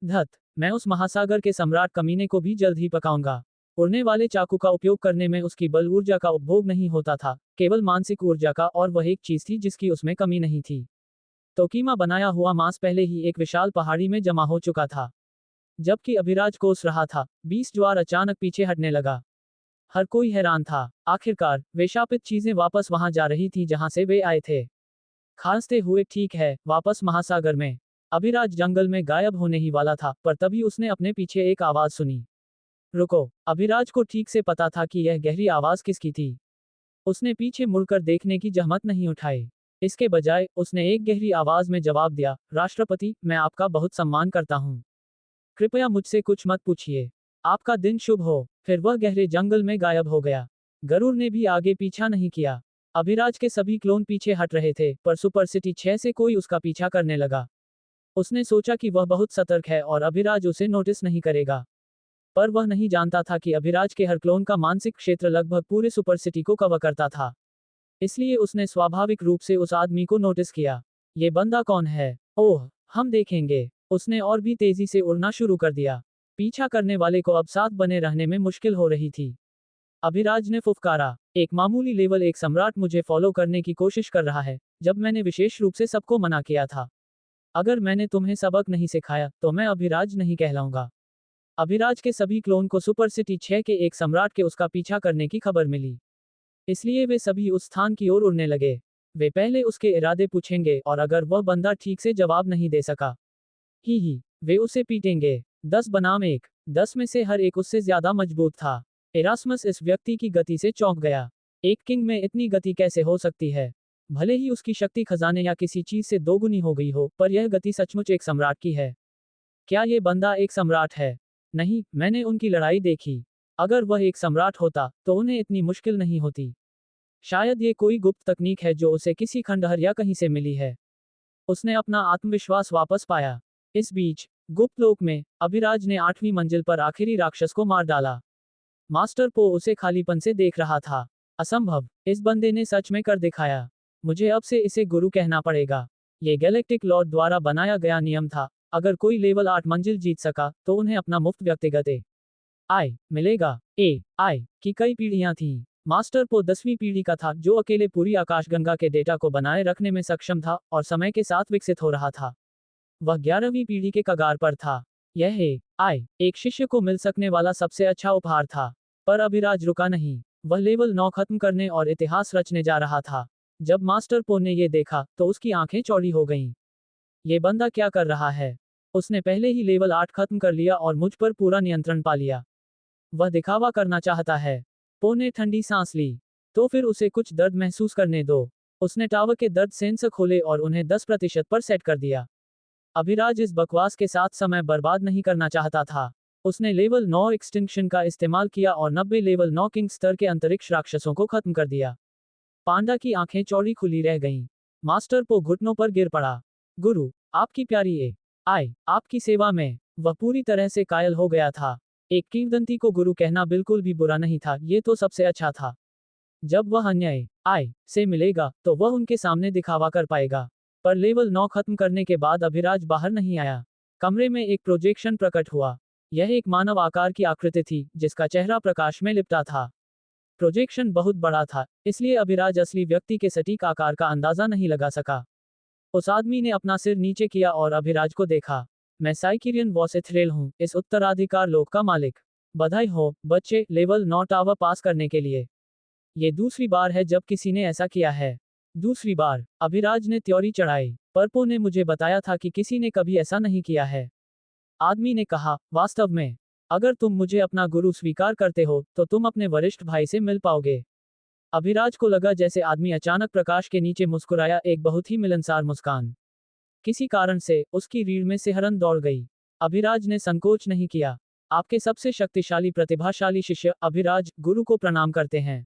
धत, मैं उस महासागर के सम्राट कमीने को भी जल्द ही पकाऊंगा। उड़ने वाले चाकू का उपयोग करने में उसकी बल ऊर्जा का उपभोग नहीं होता था, केवल मानसिक ऊर्जा का, और वह एक चीज थी जिसकी उसमें कमी नहीं थी। तो कीमा बनाया हुआ मांस पहले ही एक विशाल पहाड़ी में जमा हो चुका था। जबकि अभिराज कोस रहा था, 20 ज्वार अचानक पीछे हटने लगा। हर कोई हैरान था। आखिरकार वे शापित चीजें वापस वहां जा रही थी जहां से वे आए थे। खांसते हुए, ठीक है, वापस महासागर में। अभिराज जंगल में गायब होने ही वाला था, पर तभी उसने अपने पीछे एक आवाज सुनी। रुको। अभिराज को ठीक से पता था कि यह गहरी आवाज किसकी थी। उसने पीछे मुड़कर देखने की जहमत नहीं उठाई। इसके बजाय उसने एक गहरी आवाज में जवाब दिया, राष्ट्रपति, मैं आपका बहुत सम्मान करता हूं। कृपया मुझसे कुछ मत पूछिए। आपका दिन शुभ हो। फिर वह गहरे जंगल में गायब हो गया। गरुड़ ने भी आगे पीछा नहीं किया। अभिराज के सभी क्लोन पीछे हट रहे थे, पर सुपर सिटी 6 से कोई उसका पीछा करने लगा। उसने सोचा कि वह बहुत सतर्क है और अभिराज उसे नोटिस नहीं करेगा। पर वह नहीं जानता था कि अभिराज के हर क्लोन का मानसिक क्षेत्र लगभग पूरे सुपर सिटी को कवर करता था। इसलिए उसने स्वाभाविक रूप से उस आदमी को नोटिस किया। ये बंदा कौन है? ओह, हम देखेंगे। उसने और भी तेजी से उड़ना शुरू कर दिया। पीछा करने वाले को अब साथ बने रहने में मुश्किल हो रही थी। अभिराज ने फुफकारा, एक मामूली लेवल 1 सम्राट मुझे फॉलो करने की कोशिश कर रहा है, जब मैंने विशेष रूप से सबको मना किया था। अगर मैंने तुम्हें सबक नहीं सिखाया तो मैं अभिराज नहीं कहलाऊंगा। अभिराज के सभी क्लोन को सुपर सिटी 6 के एक सम्राट के उसका पीछा करने की खबर मिली। इसलिए वे सभी उस स्थान की ओर उड़ने लगे। वे पहले उसके इरादे पूछेंगे, और अगर वह बंदा ठीक से जवाब नहीं दे सका, ही वे उसे पीटेंगे। 10 बनाम 1। 10 में से हर एक उससे ज्यादा मजबूत था। एरास्मस इस व्यक्ति की गति से चौंक गया। एक किंग में इतनी गति कैसे हो सकती है? भले ही उसकी शक्ति खजाने या किसी चीज से दोगुनी हो गई हो, पर यह गति सचमुच एक सम्राट की है। क्या ये बंदा एक सम्राट है? नहीं, मैंने उनकी लड़ाई देखी। अगर वह एक सम्राट होता तो उन्हें इतनी मुश्किल नहीं होती। शायद ये कोई गुप्त तकनीक है जो उसे किसी खंडहर या कहीं से मिली है। उसने अपना आत्मविश्वास वापस पाया। इस बीच गुप्त लोक में अभिराज ने 8वीं मंजिल पर आखिरी राक्षस को मार डाला। मास्टर पो उसे खालीपन से देख रहा था। असंभव, इस बंदे ने सच में कर दिखाया। मुझे अब से इसे गुरु कहना पड़ेगा। ये गैलेक्टिक लॉर्ड द्वारा बनाया गया नियम था। अगर कोई लेवल 8 मंजिल जीत सका तो उन्हें अपना मुफ्त व्यक्तिगत AI मिलेगा। AI की कई पीढ़ियां थीं। मास्टर पो 10वीं पीढ़ी का था, जो अकेले पूरी आकाशगंगा के डेटा को बनाए रखने में सक्षम था और समय के साथ विकसित हो रहा था। वह 11वीं पीढ़ी के कगार पर था। यह एक शिष्य को मिल सकने वाला सबसे अच्छा उपहार था। पर अभिराज रुका नहीं। वह लेवल 9 खत्म करने और इतिहास रचने जा रहा था। जब मास्टर पो ने ये देखा तो उसकी आंखें चौड़ी हो गईं। ये बंदा क्या कर रहा है? उसने पहले ही लेवल 8 खत्म कर लिया और मुझ पर पूरा नियंत्रण पा लिया। वह दिखावा करना चाहता है। पो ने ठंडी सांस ली। तो फिर उसे कुछ दर्द महसूस करने दो। उसने टावर के दर्द सेंसर खोले और उन्हें 10% पर सेट कर दिया। अभिराज इस बकवास के साथ समय बर्बाद नहीं करना चाहता था। उसने लेवल 9 एक्सटिंक्शन का इस्तेमाल किया और 90 लेवल 9 किंग स्तर के अंतरिक्ष राक्षसों को खत्म कर दिया। पांडा की आंखें चौड़ी खुली रह गईं। मास्टर पो घुटनों पर गिर पड़ा। गुरु, आपकी प्यारी आपकी सेवा में। वह पूरी तरह से कायल हो गया था। एक किंवदंती को गुरु कहना बिल्कुल भी बुरा नहीं था, ये तो सबसे अच्छा था। जब वह अन्याय से मिलेगा तो वह उनके सामने दिखावा कर पाएगा। पर लेवल 9 खत्म करने के बाद अभिराज बाहर नहीं आया। कमरे में एक प्रोजेक्शन प्रकट हुआ। यह एक मानव आकार की आकृति थी, जिसका चेहरा प्रकाश में लिपटा था। प्रोजेक्शन बहुत बड़ा था, इसलिए अभिराज असली व्यक्ति के सटीक आकार का अंदाजा नहीं लगा सका। उस आदमी ने अपना सिर नीचे किया और अभिराज को देखा। मैं साइकिरियन वॉसेथरेल हूँ, इस उत्तराधिकार लोक का मालिक। बधाई हो, बच्चे, लेवल 9 टावर पास करने के लिए। ये दूसरी बार है जब किसी ने ऐसा किया है। दूसरी बार, अभिराज ने त्योरी चढ़ाई। परपो ने मुझे बताया था कि किसी ने कभी ऐसा नहीं किया है। आदमी ने कहा, वास्तव में, अगर तुम मुझे अपना गुरु स्वीकार करते हो, तो तुम अपने वरिष्ठ भाई से मिल पाओगे। अभिराज को लगा जैसे आदमी अचानक प्रकाश के नीचे मुस्कुराया, एक बहुत ही मिलनसार मुस्कान। किसी कारण से, उसकी रीढ़ में सिहरन दौड़ गई। अभिराज ने संकोच नहीं किया। आपके सबसे शक्तिशाली प्रतिभाशाली शिष्य, अभिराज, गुरु को प्रणाम करते हैं।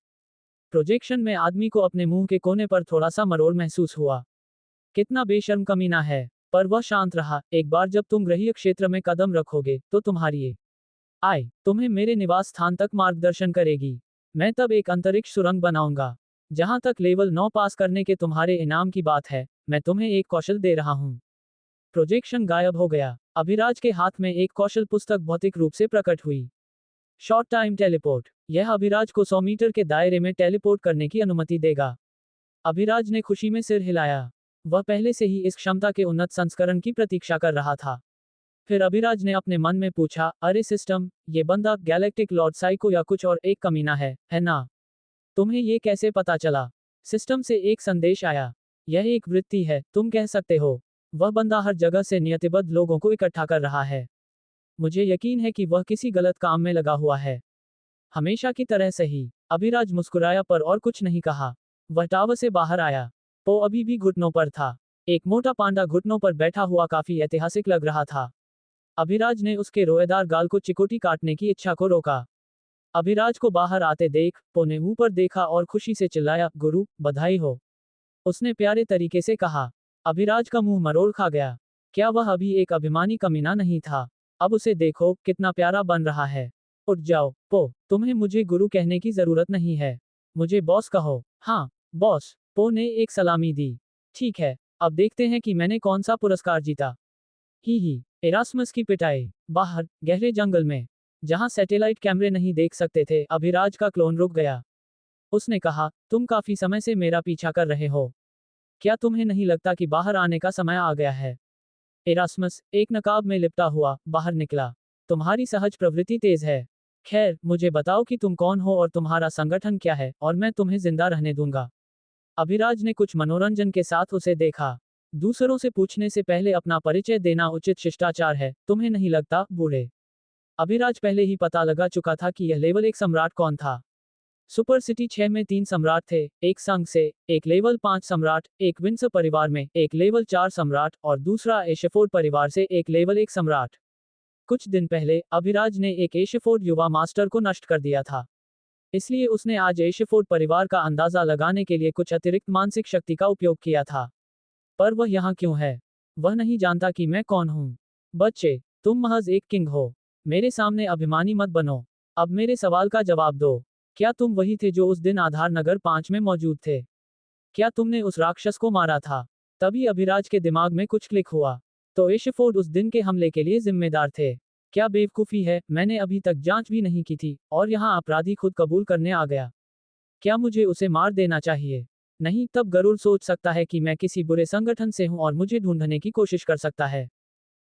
प्रोजेक्शन में आदमी को अपने मुंह के कोने पर थोड़ा सा मरोड़ महसूस हुआ। कितना बेशर्म कमीना है। पर वह शांत रहा। एक बार जब तुम ग्रहीय क्षेत्र में कदम रखोगे, तो तुम्हारी तुम्हें मेरे निवास स्थान तक मार्गदर्शन करेगी। मैं तब एक अंतरिक्ष सुरंग बनाऊंगा। जहां तक लेवल 9 पास करने के तुम्हारे इनाम की बात है, मैं तुम्हें एक कौशल दे रहा हूं। प्रोजेक्शन गायब हो गया। अभिराज के हाथ में एक कौशल पुस्तक भौतिक रूप से प्रकट हुई। Short time teleport. यह अभिराज को 100 मीटर के दायरे में टेलीपोर्ट करने की अनुमति देगा। अभिराज ने खुशी में सिर हिलाया। वह पहले से ही इस क्षमता के उन्नत संस्करण की प्रतीक्षा कर रहा था। फिर अभिराज ने अपने मन में पूछा, अरे सिस्टम, ये बंदा गैलेक्टिक लॉर्ड साइको या कुछ और एक कमीना है ना? तुम्हें ये कैसे पता चला? सिस्टम से एक संदेश आया। यह एक वृत्ति है, तुम कह सकते हो। वह बंदा हर जगह से नियतिबद्ध लोगों को इकट्ठा कर रहा है। मुझे यकीन है कि वह किसी गलत काम में लगा हुआ है। हमेशा की तरह सही। अभिराज मुस्कुराया पर और कुछ नहीं कहा। वह टावर से बाहर आया। पो अभी भी घुटनों पर था। एक मोटा पांडा घुटनों पर बैठा हुआ काफी ऐतिहासिक लग रहा था। अभिराज ने उसके रोएदार गाल को चिकोटी काटने की इच्छा को रोका। अभिराज को बाहर आते देख, पो ने ऊपर देखा और खुशी से चिल्लाया, गुरु, बधाई हो। उसने प्यारे तरीके से कहा। अभिराज का मुंह मरोड़ खा गया। क्या वह अभी एक अभिमानी कमीना नहीं था? अब उसे देखो, कितना प्यारा बन रहा है। उठ जाओ, पो, तुम्हें मुझे गुरु कहने की जरूरत नहीं है। मुझे बॉस कहो। हाँ, बॉस। पो ने एक सलामी दी। ठीक है, अब देखते हैं कि मैंने कौन सा पुरस्कार जीता। ही, एरास्मस की पिटाई। बाहर, गहरे जंगल में, जहां सैटेलाइट कैमरे नहीं देख सकते थे, अभिराज का क्लोन रुक गया। उसने कहा, तुम काफी समय से मेरा पीछा कर रहे हो। क्या तुम्हें नहीं लगता कि बाहर आने का समय आ गया है? एरास्मस, एक नकाब में लिपटा हुआ, बाहर निकला। तुम्हारी सहज प्रवृत्ति तेज है। खैर, मुझे बताओ कि तुम कौन हो और तुम्हारा संगठन क्या है, और मैं तुम्हें जिंदा रहने दूंगा। अभिराज ने कुछ मनोरंजन के साथ उसे देखा। दूसरों से पूछने से पहले अपना परिचय देना उचित शिष्टाचार है, तुम्हें नहीं लगता, बूढ़े? अभिराज पहले ही पता लगा चुका था कि यह लेवल 1 सम्राट कौन था। सुपर सिटी 6 में 3 सम्राट थे, एक संघ से, एक लेवल 5 सम्राट, एक विंसर परिवार में, एक लेवल 4 सम्राट, और दूसरा एशफोर्ड परिवार से एक लेवल 1 सम्राट। कुछ दिन पहले, अभिराज ने एक एशफोर्ड युवा मास्टर को नष्ट कर दिया था। इसलिए उसने आज एशफोर्ड परिवार का अंदाजा लगाने के लिए कुछ अतिरिक्त मानसिक शक्ति का उपयोग किया था। पर वह यहाँ क्यों है? वह नहीं जानता कि मैं कौन हूँ। बच्चे, तुम महज एक किंग हो। मेरे सामने अभिमानी मत बनो। अब मेरे सवाल का जवाब दो। क्या तुम वही थे जो उस दिन आधार नगर 5 में मौजूद थे? क्या तुमने उस राक्षस को मारा था? तभी अभिराज के दिमाग में कुछ क्लिक हुआ। तो एशफोर्ड उस दिन के हमले के लिए जिम्मेदार थे। क्या बेवकूफी है, मैंने अभी तक जांच भी नहीं की थी, और यहाँ अपराधी खुद कबूल करने आ गया। क्या मुझे उसे मार देना चाहिए? नहीं, तब गरुड़ सोच सकता है कि मैं किसी बुरे संगठन से हूं और मुझे ढूंढने की कोशिश कर सकता है।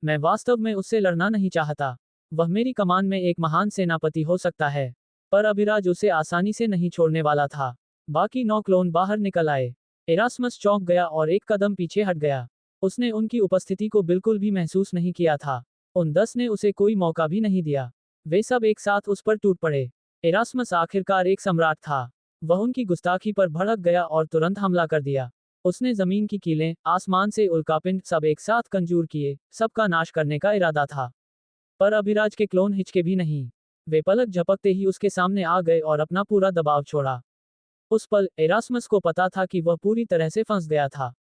मैं वास्तव में उससे लड़ना नहीं चाहता। वह मेरी कमान में एक महान सेनापति हो सकता है। पर अभिराज उसे आसानी से नहीं छोड़ने वाला था। बाकी 9 क्लोन बाहर निकल आए। एरास्मस चौंक गया और एक कदम पीछे हट गया। उसने उनकी उपस्थिति को बिल्कुल भी महसूस नहीं किया था। उन 10 ने उसे कोई मौका भी नहीं दिया। वे सब एक साथ उस पर टूट पड़े। एरास्मस आखिरकार एक सम्राट था। वह उनकी गुस्ताखी पर भड़क गया और तुरंत हमला कर दिया। उसने जमीन की कीलें, आसमान से उल्कापिंड सब एक साथ कंजूर किए, सबका नाश करने का इरादा था। पर अभिराज के क्लोन हिचके भी नहीं। वे पलक झपकते ही उसके सामने आ गए और अपना पूरा दबाव छोड़ा। उस पल एरास्मस को पता था कि वह पूरी तरह से फंस गया था।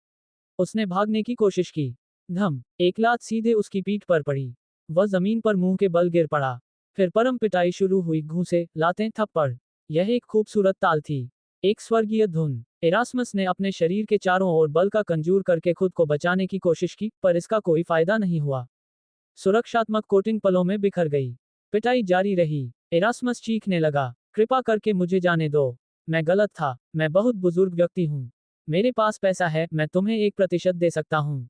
उसने भागने की कोशिश की। धम, एक लात सीधे उसकी पीठ पर पड़ी। वह जमीन पर मुंह के बल गिर पड़ा। फिर परम पिटाई शुरू हुई, घूंसे, लातें, थप्पड़। यह एक खूबसूरत ताल थी। एक स्वर्गीय धुन। एरास्मस ने अपने शरीर के चारों ओर बल का कंजूर करके खुद को बचाने की कोशिश की, पर इसका कोई फायदा नहीं हुआ। सुरक्षात्मक कोटिंग पलों में बिखर गई। पिटाई जारी रही। एरास्मस चीखने लगा, कृपा करके मुझे जाने दो। मैं गलत था, मैं बहुत बुजुर्ग व्यक्ति हूँ। मेरे पास पैसा है, मैं तुम्हें 1% दे सकता हूँ।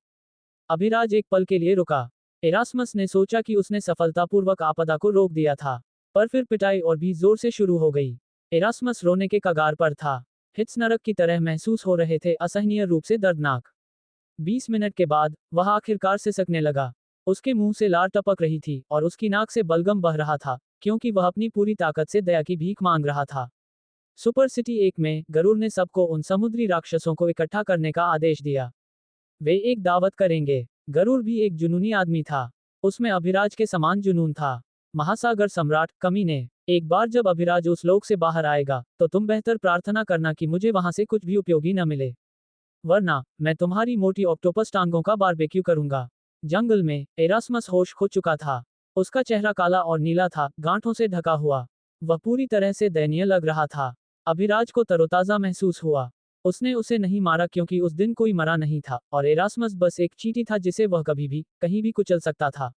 अभिराज एक पल के लिए रुका। एरास्मस ने सोचा कि उसने सफलतापूर्वक आपदा को रोक दिया था। पर फिर पिटाई और भी जोर से शुरू हो गई। एरास्मस रोने के कगार पर था। हिट्स नरक की तरह महसूस हो रहे थे, असहनीय रूप से दर्दनाक। 20 मिनट के बाद वह आखिरकार सिसकने लगा। उसके मुंह से लार टपक रही थी और उसकी नाक से बलगम बह रहा था, क्योंकि वह अपनी पूरी ताकत से दया की भीख मांग रहा था। सुपर सिटी 1 में गरुड़ ने सबको उन समुद्री राक्षसों को इकट्ठा करने का आदेश दिया। वे एक दावत करेंगे। गरुड़ भी एक जुनूनी आदमी था। उसमें अभिराज के समान जुनून था। महासागर सम्राट, कमीने, एक बार जब अभिराज उस लोक से बाहर आएगा, तो तुम बेहतर प्रार्थना करना कि मुझे वहां से कुछ भी उपयोगी न मिले। वरना, मैं तुम्हारी मोटी ऑक्टोपस टांगों का बारबेक्यू करूंगा। जंगल में, एरास्मस होश खो चुका था। उसका चेहरा काला और नीला था, गांठों से ढका हुआ। वह पूरी तरह से दयनीय लग रहा था। अभिराज को तरोताजा महसूस हुआ। उसने उसे नहीं मारा क्योंकि उस दिन कोई मरा नहीं था, और एरास्मस बस एक चींटी था जिसे वह कभी भी, कहीं भी कुचल सकता था।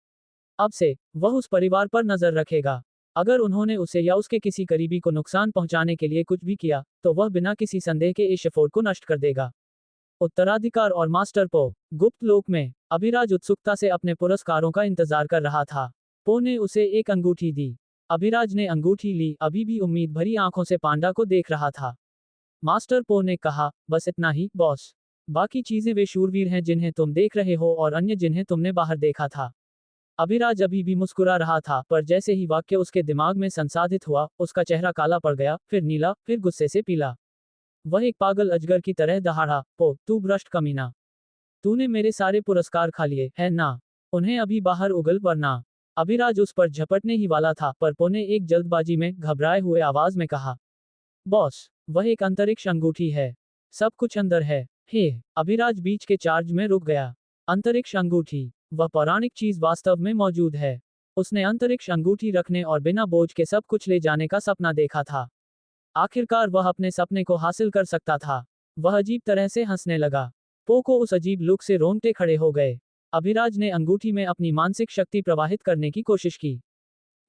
अब से, वह उस परिवार पर नजर रखेगा। अगर उन्होंने उसे या उसके किसी करीबी को नुकसान पहुंचाने के लिए कुछ भी किया, तो वह बिना किसी संदेह के एशफोर्ड को नष्ट कर देगा। उत्तराधिकार और मास्टर पो। गुप्त लोक में, अभिराज उत्सुकता से अपने पुरस्कारों का इंतजार कर रहा था। पो ने उसे एक अंगूठी दी। अभिराज ने अंगूठी ली, अभी भी उम्मीद भरी आंखों से पांडा को देख रहा था। मास्टर पो ने कहा, बस इतना ही, बॉस। बाकी चीजें वे शूरवीर हैं जिन्हें तुम देख रहे हो और अन्य जिन्हें तुमने बाहर देखा था। अभिराज अभी भी मुस्कुरा रहा था, पर जैसे ही वाक्य उसके दिमाग में संसाधित हुआ, उसका चेहरा काला पड़ गया, फिर नीला, फिर गुस्से से पीला। वह एक पागल अजगर की तरह दहाड़ा, पो, तू भ्रष्ट कमीना। तूने मेरे सारे पुरस्कार खा लिए, है ना? उन्हें अभी बाहर उगल, वरना। अभिराज उस पर झपटने ही वाला था, पर पो ने एक जल्दबाजी में घबराए हुए आवाज में कहा, बॉस, वह एक अंतरिक्ष अंगूठी है। सब कुछ अंदर है। हे, अभिराज बीच के चार्ज में रुक गया। अंतरिक्ष अंगूठी, वह पौराणिक चीज वास्तव में मौजूद है। उसने अंतरिक्ष अंगूठी रखने और बिना बोझ के सब कुछ ले जाने का सपना देखा था। आखिरकार वह अपने सपने को हासिल कर सकता था। वह अजीब तरह से हंसने लगा। पो को उस अजीब लुक से रोंगटे खड़े हो गए। अभिराज ने अंगूठी में अपनी मानसिक शक्ति प्रवाहित करने की कोशिश की।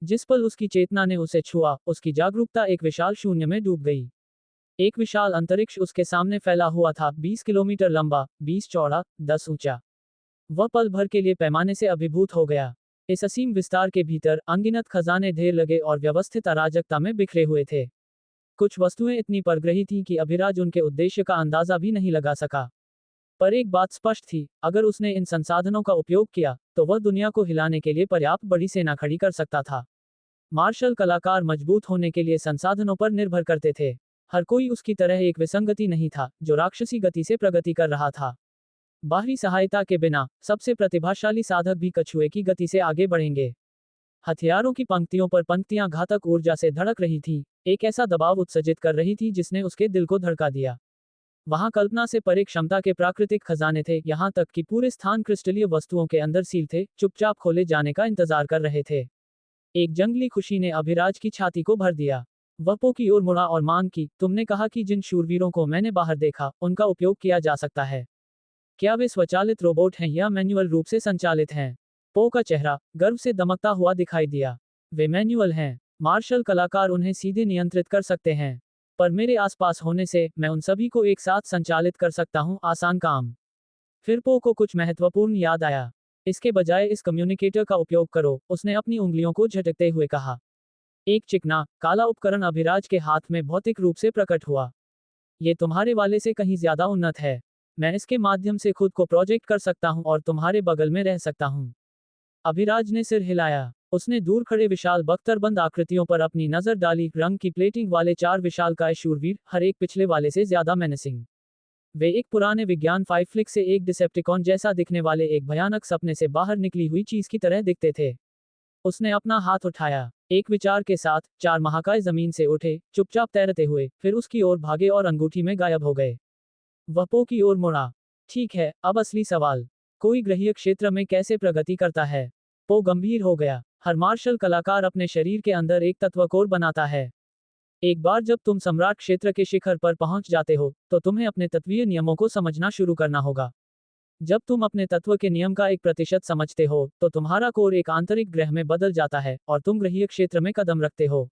जिस पल उसकी चेतना ने उसे छुआ, उसकी जागरूकता एक विशाल शून्य में डूब गई। एक विशाल अंतरिक्ष उसके सामने फैला हुआ था, 20 किलोमीटर लंबा, 20 चौड़ा, 10 ऊंचा। वह पल भर के लिए पैमाने से अभिभूत हो गया। इस असीम विस्तार के भीतर अनगिनत खजाने ढेर लगे और व्यवस्थित अराजकता में बिखरे हुए थे। कुछ वस्तुएं इतनी परग्रही थीं कि अभिराज उनके उद्देश्य का अंदाजा भी नहीं लगा सका। पर एक बात स्पष्ट थी, अगर उसने इन संसाधनों का उपयोग किया, तो वह दुनिया को हिलाने के लिए पर्याप्त बड़ी सेना खड़ी कर सकता था। मार्शल कलाकार मजबूत होने के लिए संसाधनों पर निर्भर करते थे। हर कोई उसकी तरह एक विसंगति नहीं था, जो राक्षसी गति से प्रगति कर रहा था। बाहरी सहायता के बिना, सबसे प्रतिभाशाली साधक भी कछुए की गति से आगे बढ़ेंगे। हथियारों की पंक्तियों पर पंक्तियां घातक ऊर्जा से धड़क रही थी, एक ऐसा दबाव उत्सर्जित कर रही थी जिसने उसके दिल को धड़का दिया। वहां कल्पना से परे क्षमता के प्राकृतिक खजाने थे, यहां तक कि पूरे स्थान क्रिस्टलीय वस्तुओं के अंदर सील थे, चुपचाप खोले जाने का इंतजार कर रहे थे। एक जंगली खुशी ने अभिराज की छाती को भर दिया। वह पो की ओर मुड़ा और मांग की, तुमने कहा कि जिन शूरवीरों को मैंने बाहर देखा, उनका उपयोग किया जा सकता है। क्या वे स्वचालित रोबोट हैं या मैन्युअल रूप से संचालित हैं? पो का चेहरा गर्व से दमकता हुआ दिखाई दिया। वे मैन्युअल हैं। मार्शल कलाकार उन्हें सीधे नियंत्रित कर सकते हैं। पर मेरे आसपास होने से मैं उन सभी को एक साथ संचालित कर सकता हूँ, आसान काम। फिर पो को कुछ महत्वपूर्ण याद आया। इसके बजाय इस कम्युनिकेटर का उपयोग करो, उसने अपनी उंगलियों को झटकते हुए कहा। एक चिकना, काला उपकरण अभिराज के हाथ में भौतिक रूप से प्रकट हुआ। ये तुम्हारे वाले से कहीं ज्यादा उन्नत है। मैं इसके माध्यम से खुद को प्रोजेक्ट कर सकता हूँ और तुम्हारे बगल में रह सकता हूँ। अभिराज ने सिर हिलाया। उसने दूर खड़े विशाल बख्तरबंद आकृतियों पर अपनी नजर डाली। रंग की प्लेटिंग वाले 4 विशालकाय शूरवीर, हर एक पिछले वाले से ज्यादा मेनेसिंग। वे एक पुराने विज्ञान फाइफ्लिक से एक डिसेप्टिकॉन जैसा दिखने वाले एक भयानक सपने से बाहर निकली हुई चीज की तरह दिखते थे। उसने अपना हाथ उठाया। एक विचार के साथ 4 महाकाय जमीन से उठे, चुपचाप तैरते हुए, फिर उसकी ओर भागे और अंगूठी में गायब हो गए। वह पो की ओर मुड़ा। ठीक है, अब असली सवाल। कोई ग्रहीय क्षेत्र में कैसे प्रगति करता है? पो गंभीर हो गया। हर मार्शल कलाकार अपने शरीर के अंदर एक तत्व कोर बनाता है। एक बार जब तुम सम्राट क्षेत्र के शिखर पर पहुंच जाते हो, तो तुम्हें अपने तत्वीय नियमों को समझना शुरू करना होगा। जब तुम अपने तत्व के नियम का 1% समझते हो, तो तुम्हारा कोर एक आंतरिक ग्रह में बदल जाता है, और तुम ग्रहीय क्षेत्र में कदम रखते हो।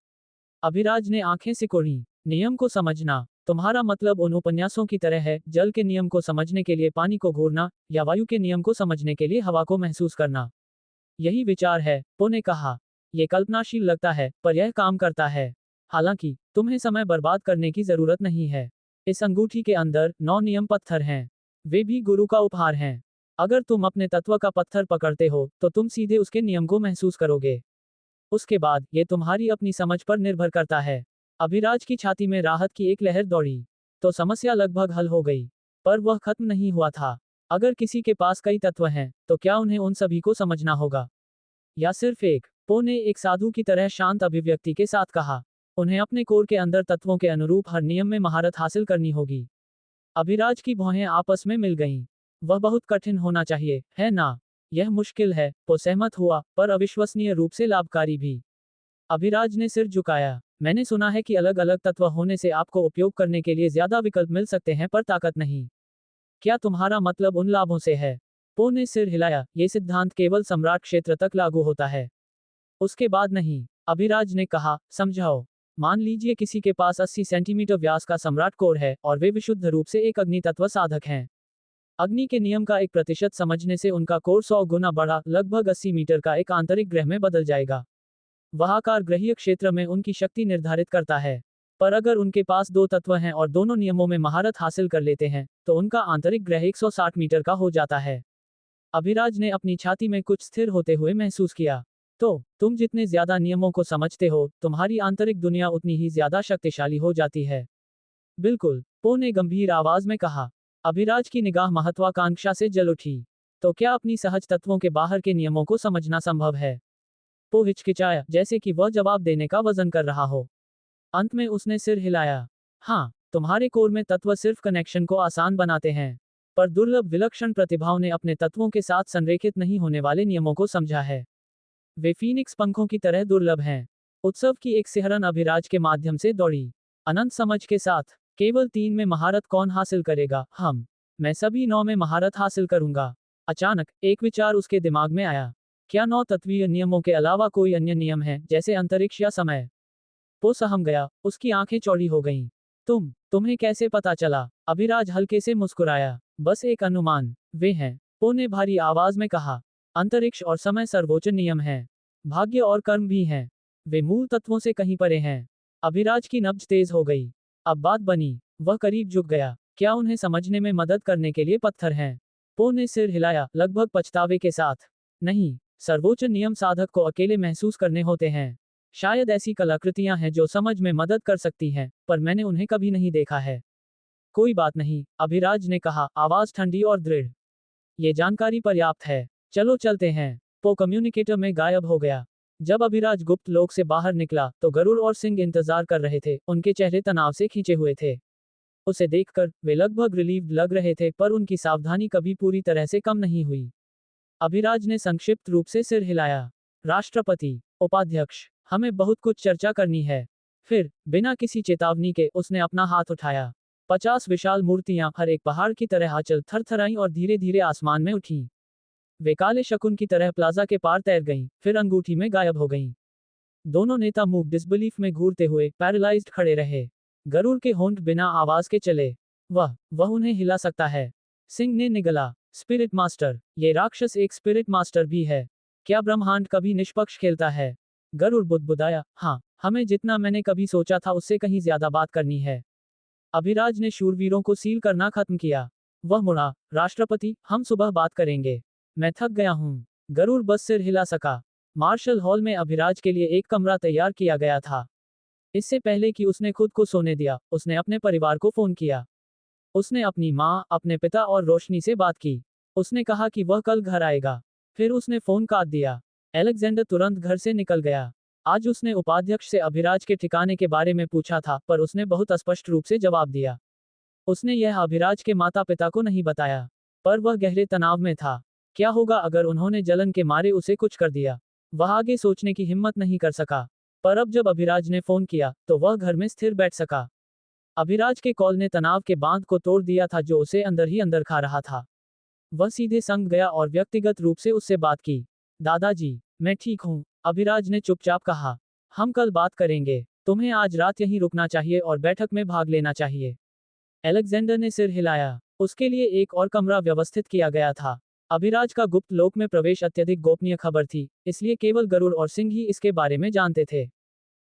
अभिराज ने आंखें सिकोड़ी। नियम को समझना, तुम्हारा मतलब उन उपन्यासों की तरह है, जल के नियम को समझने के लिए पानी को घूरना, या वायु के नियम को समझने के लिए हवा को महसूस करना। यही विचार है, पो ने कहा। यह कल्पनाशील लगता है, पर यह काम करता है। हालांकि तुम्हें समय बर्बाद करने की जरूरत नहीं है। इस अंगूठी के अंदर 9 नियम पत्थर हैं। वे भी गुरु का उपहार हैं। अगर तुम अपने तत्व का पत्थर पकड़ते हो, तो तुम सीधे उसके नियम को महसूस करोगे। उसके बाद ये तुम्हारी अपनी समझ पर निर्भर करता है। अभिराज की छाती में राहत की एक लहर दौड़ी। तो समस्या लगभग हल हो गई। पर वह खत्म नहीं हुआ था। अगर किसी के पास कई तत्व हैं, तो क्या उन्हें उन सभी को समझना होगा? या सिर्फ एक? पो ने एक साधु की तरह शांत अभिव्यक्ति के साथ कहा। उन्हें अपने कोर के अंदर तत्वों के अनुरूप हर नियम में महारत हासिल करनी होगी। अभिराज की भौहें आपस में मिल गईं। वह बहुत कठिन होना चाहिए, है ना? यह मुश्किल है, वो सहमत हुआ, पर अविश्वसनीय रूप से लाभकारी भी। अभिराज ने सिर झुकाया। मैंने सुना है कि अलग अलग तत्व होने से आपको उपयोग करने के लिए ज्यादा विकल्प मिल सकते हैं, पर ताकत नहीं। क्या तुम्हारा मतलब उन लाभों से है? पो ने सिर हिलाया। ये सिद्धांत केवल सम्राट क्षेत्र तक लागू होता है। उसके बाद नहीं। अभिराज ने कहा, समझाओ। मान लीजिए किसी के पास 80 सेंटीमीटर व्यास का सम्राट कोर है, और वे विशुद्ध रूप से एक अग्नि तत्व साधक हैं। अग्नि के नियम का 1% समझने से उनका कोर 100 गुना बढ़ा, लगभग 80 मीटर का एक आंतरिक ग्रह में बदल जाएगा। वह आकार ग्रहीय क्षेत्र में उनकी शक्ति निर्धारित करता है। पर अगर उनके पास 2 तत्व हैं और दोनों नियमों में महारत हासिल कर लेते हैं, तो उनका आंतरिक ग्रह 160 मीटर का हो जाता है। अभिराज ने अपनी छाती में कुछ स्थिर होते हुए महसूस किया। तो तुम जितने ज्यादा नियमों को समझते हो, तुम्हारी आंतरिक दुनिया उतनी ही ज्यादा शक्तिशाली हो जाती है। बिल्कुल, पो ने गंभीर आवाज में कहा। अभिराज की निगाह महत्वाकांक्षा से जल उठी। तो क्या अपनी सहज तत्वों के बाहर के नियमों को समझना संभव है? पो हिचकिचाया, जैसे कि वह जवाब देने का वजन कर रहा हो। अंत में उसने सिर हिलाया। हाँ, तुम्हारे कोर में तत्व सिर्फ कनेक्शन को आसान बनाते हैं। पर दुर्लभ विलक्षण प्रतिभाओं ने अपने तत्वों के साथ संरेखित नहीं होने वाले नियमों को समझा है। वे फीनिक्स पंखों की तरह दुर्लभ हैं। उत्सव की एक सिहरन अभिराज के माध्यम से दौड़ी। अनंत समझ के साथ। केवल 3 में महारत कौन हासिल करेगा? हम। मैं सभी 9 में महारत हासिल करूंगा। अचानक एक विचार उसके दिमाग में आया। क्या 9 तत्वीय नियमों के अलावा कोई अन्य नियम है, जैसे अंतरिक्ष या समय? वो सहम गया। उसकी आंखें चौड़ी हो गईं। तुम्हें कैसे पता चला? अभिराज हल्के से मुस्कुराया। बस एक अनुमान। वे हैं। पो ने भारी आवाज में कहा। अंतरिक्ष और समय सर्वोच्च नियम हैं। भाग्य और कर्म भी हैं। वे मूल तत्वों से कहीं परे हैं। अभिराज की नब्ज तेज हो गई। अब बात बनी। वह करीब झुक गया। क्या उन्हें समझने में मदद करने के लिए पत्थर हैं? पो ने सिर हिलाया, लगभग पछतावे के साथ। नहीं, सर्वोच्च नियम साधक को अकेले महसूस करने होते हैं। शायद ऐसी कलाकृतियां हैं जो समझ में मदद कर सकती हैं, पर मैंने उन्हें कभी नहीं देखा है। कोई बात नहीं, अभिराज ने कहा, आवाज ठंडी और दृढ़। ये जानकारी पर्याप्त है। चलो चलते हैं। पो कम्युनिकेटर में गायब हो गया। जब अभिराज गुप्त लोक से बाहर निकला, तो गरुड़ और सिंह इंतजार कर रहे थे। उनके चेहरे तनाव से खींचे हुए थे। उसे देखकर वे लगभग रिलीव्ड लग रहे थे, पर उनकी सावधानी कभी पूरी तरह से कम नहीं हुई। अभिराज ने संक्षिप्त रूप से सिर हिलाया। राष्ट्रपति, उपाध्यक्ष, हमें बहुत कुछ चर्चा करनी है। फिर, बिना किसी चेतावनी के, उसने अपना हाथ उठाया। 50 विशाल मूर्तियां, हर एक पहाड़ की तरह आंचल थरथराईं और धीरे धीरे आसमान में उठीं। वे काले शकुन की तरह प्लाजा के पार तैर गईं, फिर अंगूठी में गायब हो गईं। दोनों नेता मूक डिसबिलीफ में घूरते हुए पैरालाइज्ड खड़े रहे। गरुड़ के होंठ बिना आवाज के चले। वह उन्हें हिला सकता है। सिंह ने निगला। स्पिरिट मास्टर, ये राक्षस एक स्पिरिट मास्टर भी है। क्या ब्रह्मांड कभी निष्पक्ष खेलता है? गरुड़ बुदबुदाया, हाँ, हमें जितना मैंने कभी सोचा था उससे कहीं ज्यादा बात करनी है। अभिराज ने शूरवीरों को सील करना खत्म किया। वह मुड़ा, राष्ट्रपति, हम सुबह बात करेंगे। मैं थक गया हूँ। गरुड़ बस सिर हिला सका। मार्शल हॉल में अभिराज के लिए एक कमरा तैयार किया गया था। इससे पहले कि उसने खुद को सोने दिया, उसने अपने परिवार को फोन किया। उसने अपनी माँ, अपने पिता और रोशनी से बात की। उसने कहा कि वह कल घर आएगा। फिर उसने फोन काट दिया। अलेक्जेंडर तुरंत घर से निकल गया। आज उसने उपाध्यक्ष से अभिराज के ठिकाने के बारे में पूछा था, पर उसने बहुत स्पष्ट रूप से जवाब दिया। उसने यह अभिराज के माता पिता को नहीं बताया, पर वह गहरे तनाव में था। क्या होगा अगर उन्होंने जलन के मारे उसे कुछ कर दिया? वह आगे सोचने की हिम्मत नहीं कर सका। पर अब जब अभिराज ने फोन किया, तो वह घर में स्थिर बैठ सका। अभिराज के कॉल ने तनाव के बांध को तोड़ दिया था जो उसे अंदर ही अंदर खा रहा था। वह सीधे संग गया और व्यक्तिगत रूप से उससे बात की। दादाजी, मैं ठीक हूँ, अभिराज ने चुपचाप कहा। हम कल बात करेंगे। तुम्हें आज रात यहीं रुकना चाहिए और बैठक में भाग लेना चाहिए। अलेक्जेंडर ने सिर हिलाया। उसके लिए एक और कमरा व्यवस्थित किया गया था। अभिराज का गुप्त लोक में प्रवेश अत्यधिक गोपनीय खबर थी, इसलिए केवल गरुड़ और सिंह ही इसके बारे में जानते थे।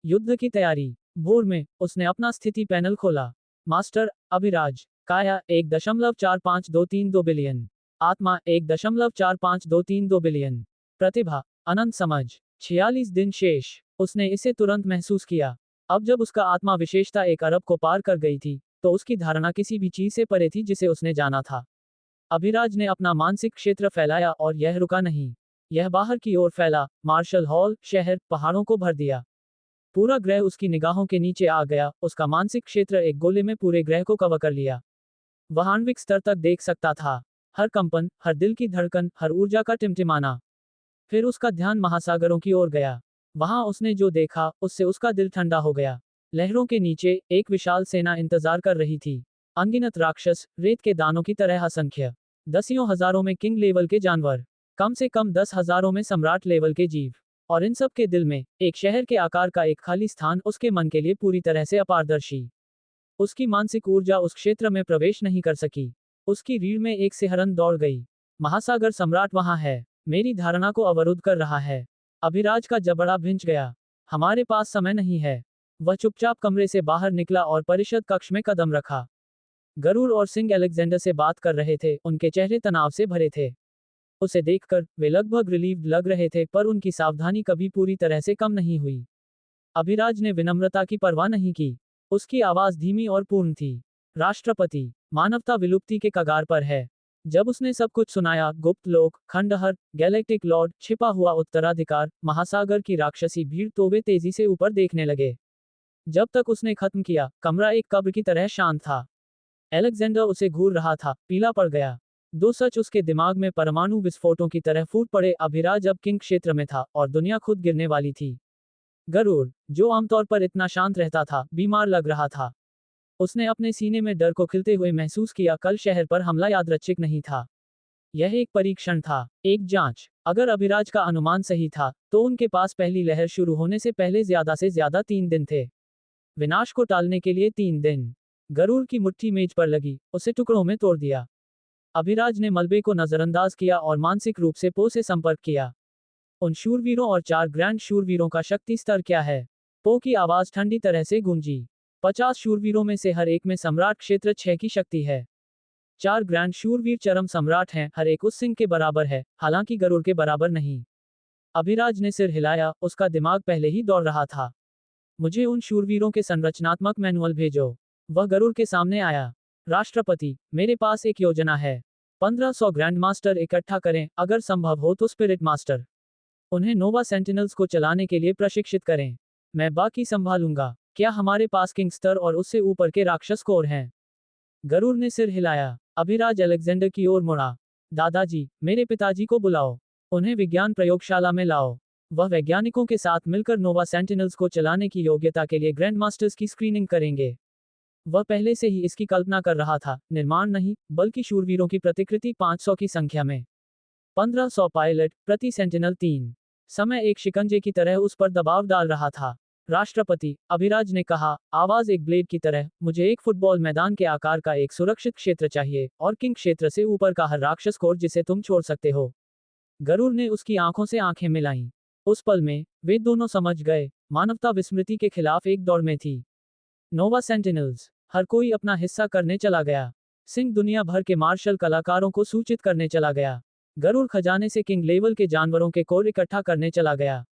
युद्ध की तैयारी। भोर में उसने अपना स्थिति पैनल खोला। मास्टर, अभिराज। काया 1.45232 बिलियन। आत्मा 1.45232 बिलियन। प्रतिभा, अनंत समझ। 46 दिन शेष। उसने इसे तुरंत महसूस किया। अब जब उसका आत्मा विशेषता 1 अरब को पार कर गई थी, तो उसकी धारणा किसी भी चीज से परे थी जिसे उसने जाना था। अभिराज ने अपना मानसिक क्षेत्र फैलाया और यह रुका नहीं। यह बाहर की ओर फैला, मार्शल हॉल, शहर, पहाड़ों को भर दिया। पूरा ग्रह उसकी निगाहों के नीचे आ गया। उसका मानसिक क्षेत्र एक गोले में पूरे ग्रह को कवर कर लिया। वह आणविक स्तर तक देख सकता था। हर कंपन, हर दिल की धड़कन, हर ऊर्जा का टिमटिमाना। फिर उसका ध्यान महासागरों की ओर गया। वहां उसने जो देखा, उससे उसका दिल ठंडा हो गया। लहरों के नीचे एक विशाल सेना इंतजार कर रही थी। अनगिनत राक्षस, रेत के दानों की तरह असंख्य। दसियों हजारों में किंग लेवल के जानवर। कम से कम 10,000 में सम्राट लेवल के जीव। और इन सब के दिल में, एक शहर के आकार का एक खाली स्थान उसके मन के लिए पूरी तरह से अपारदर्शी। उसकी मानसिक ऊर्जा उस क्षेत्र में प्रवेश नहीं कर सकी। उसकी रीढ़ में एक सिहरन दौड़ गई। महासागर सम्राट वहां है। मेरी धारणा को अवरुद्ध कर रहा है। अभिराज का जबड़ा भिंच गया। हमारे पास समय नहीं है। वह चुपचाप कमरे से बाहर निकला और परिषद कक्ष में कदम रखा। गरुड़ और सिंह अलेक्जेंडर से बात कर रहे थे। उनके चेहरे तनाव से भरे थे। उसे देखकर वे लगभग रिलीव्ड लग रहे थे, पर उनकी सावधानी कभी पूरी तरह से कम नहीं हुई। अभिराज ने विनम्रता की परवाह नहीं की। उसकी आवाज धीमी और पूर्ण थी। राष्ट्रपति, मानवता विलुप्ति के कगार पर है। जब उसने सब कुछ सुनाया, गुप्त लोक, खंडहर, गैलेक्टिक लॉर्ड, छिपा हुआ उत्तराधिकार, महासागर की राक्षसी भीड़, तो वे तेजी से ऊपर देखने लगे। जब तक उसने खत्म किया, कमरा एक कब्र की तरह शांत था। अलेक्जेंडर उसे घूर रहा था, पीला पड़ गया। दो सच उसके दिमाग में परमाणु विस्फोटों की तरह फूट पड़े। अभिराज अब किंग क्षेत्र में था और दुनिया खुद गिरने वाली थी। गरुड़, जो आमतौर पर इतना शांत रहता था, बीमार लग रहा था। उसने अपने सीने में डर को खिलते हुए महसूस किया। कल शहर पर हमला यादृच्छिक नहीं था। यह एक परीक्षण था, एक जांच। अगर अभिराज का अनुमान सही था, तो उनके पास पहली लहर शुरू होने से पहले ज्यादा से ज्यादा 3 दिन थे। विनाश को टालने के लिए 3 दिन। गरुड़ की मुट्ठी मेज पर लगी, उसे टुकड़ों में तोड़ दिया। अभिराज ने मलबे को नजरअंदाज किया और मानसिक रूप से पो से संपर्क किया। उन शूरवीरों और 4 ग्रैंड शूरवीरों का शक्ति स्तर क्या है? पो की आवाज ठंडी तरह से गूंजी। 50 शूरवीरों में से हर एक में सम्राट क्षेत्र 6 की शक्ति है। 4 ग्रैंड शूरवीर चरम सम्राट हैं, हर एक उस सिंह के बराबर है, हालांकि गरुड़ के बराबर नहीं। अभिराज ने सिर हिलाया, उसका दिमाग पहले ही दौड़ रहा था। मुझे उन शूरवीरों के संरचनात्मक मैनुअल भेजो। वह गरुड़ के सामने आया। राष्ट्रपति, मेरे पास एक योजना है। 1500 ग्रैंड मास्टर इकट्ठा करें, अगर संभव हो तो स्पिरिट मास्टर। उन्हें नोवा सेंटिनल्स को चलाने के लिए प्रशिक्षित करें। मैं बाकी संभालूंगा। क्या हमारे पास किंग स्तर और उससे ऊपर के राक्षस कोर हैं? गरुड़ ने सिर हिलाया। अभिराज अलेक्जेंडर की ओर मुड़ा। दादाजी, मेरे पिताजी को बुलाओ। उन्हें विज्ञान प्रयोगशाला में लाओ। वह वैज्ञानिकों के साथ मिलकर नोवा सेंटिनल्स को चलाने की योग्यता के लिए ग्रैंड मास्टर्स की स्क्रीनिंग करेंगे। वह पहले से ही इसकी कल्पना कर रहा था, निर्माण नहीं, बल्कि शूरवीरों की प्रतिकृति 500 की संख्या में। 1500 पायलट, प्रति सेंटिनल 3। समय एक शिकंजे की तरह उस पर दबाव डाल रहा था। राष्ट्रपति अभिराज ने कहा, आवाज एक ब्लेड की तरह, मुझे एक फुटबॉल मैदान के आकार का एक सुरक्षित क्षेत्र चाहिए, और किंग क्षेत्र से ऊपर का हर राक्षस कोर जिसे तुम छोड़ सकते हो। गरुड़ ने उसकी आंखों से आंखें मिलाईं। उस पल में, वे दोनों समझ गए, मानवता विस्मृति के खिलाफ एक दौड़ में थी। नोवा सेंटिनल्स। हर कोई अपना हिस्सा करने चला गया। सिंह दुनिया भर के मार्शल कलाकारों को सूचित करने चला गया। गरुड़ खजाने से किंग लेवल के जानवरों के कोर इकट्ठा करने चला गया।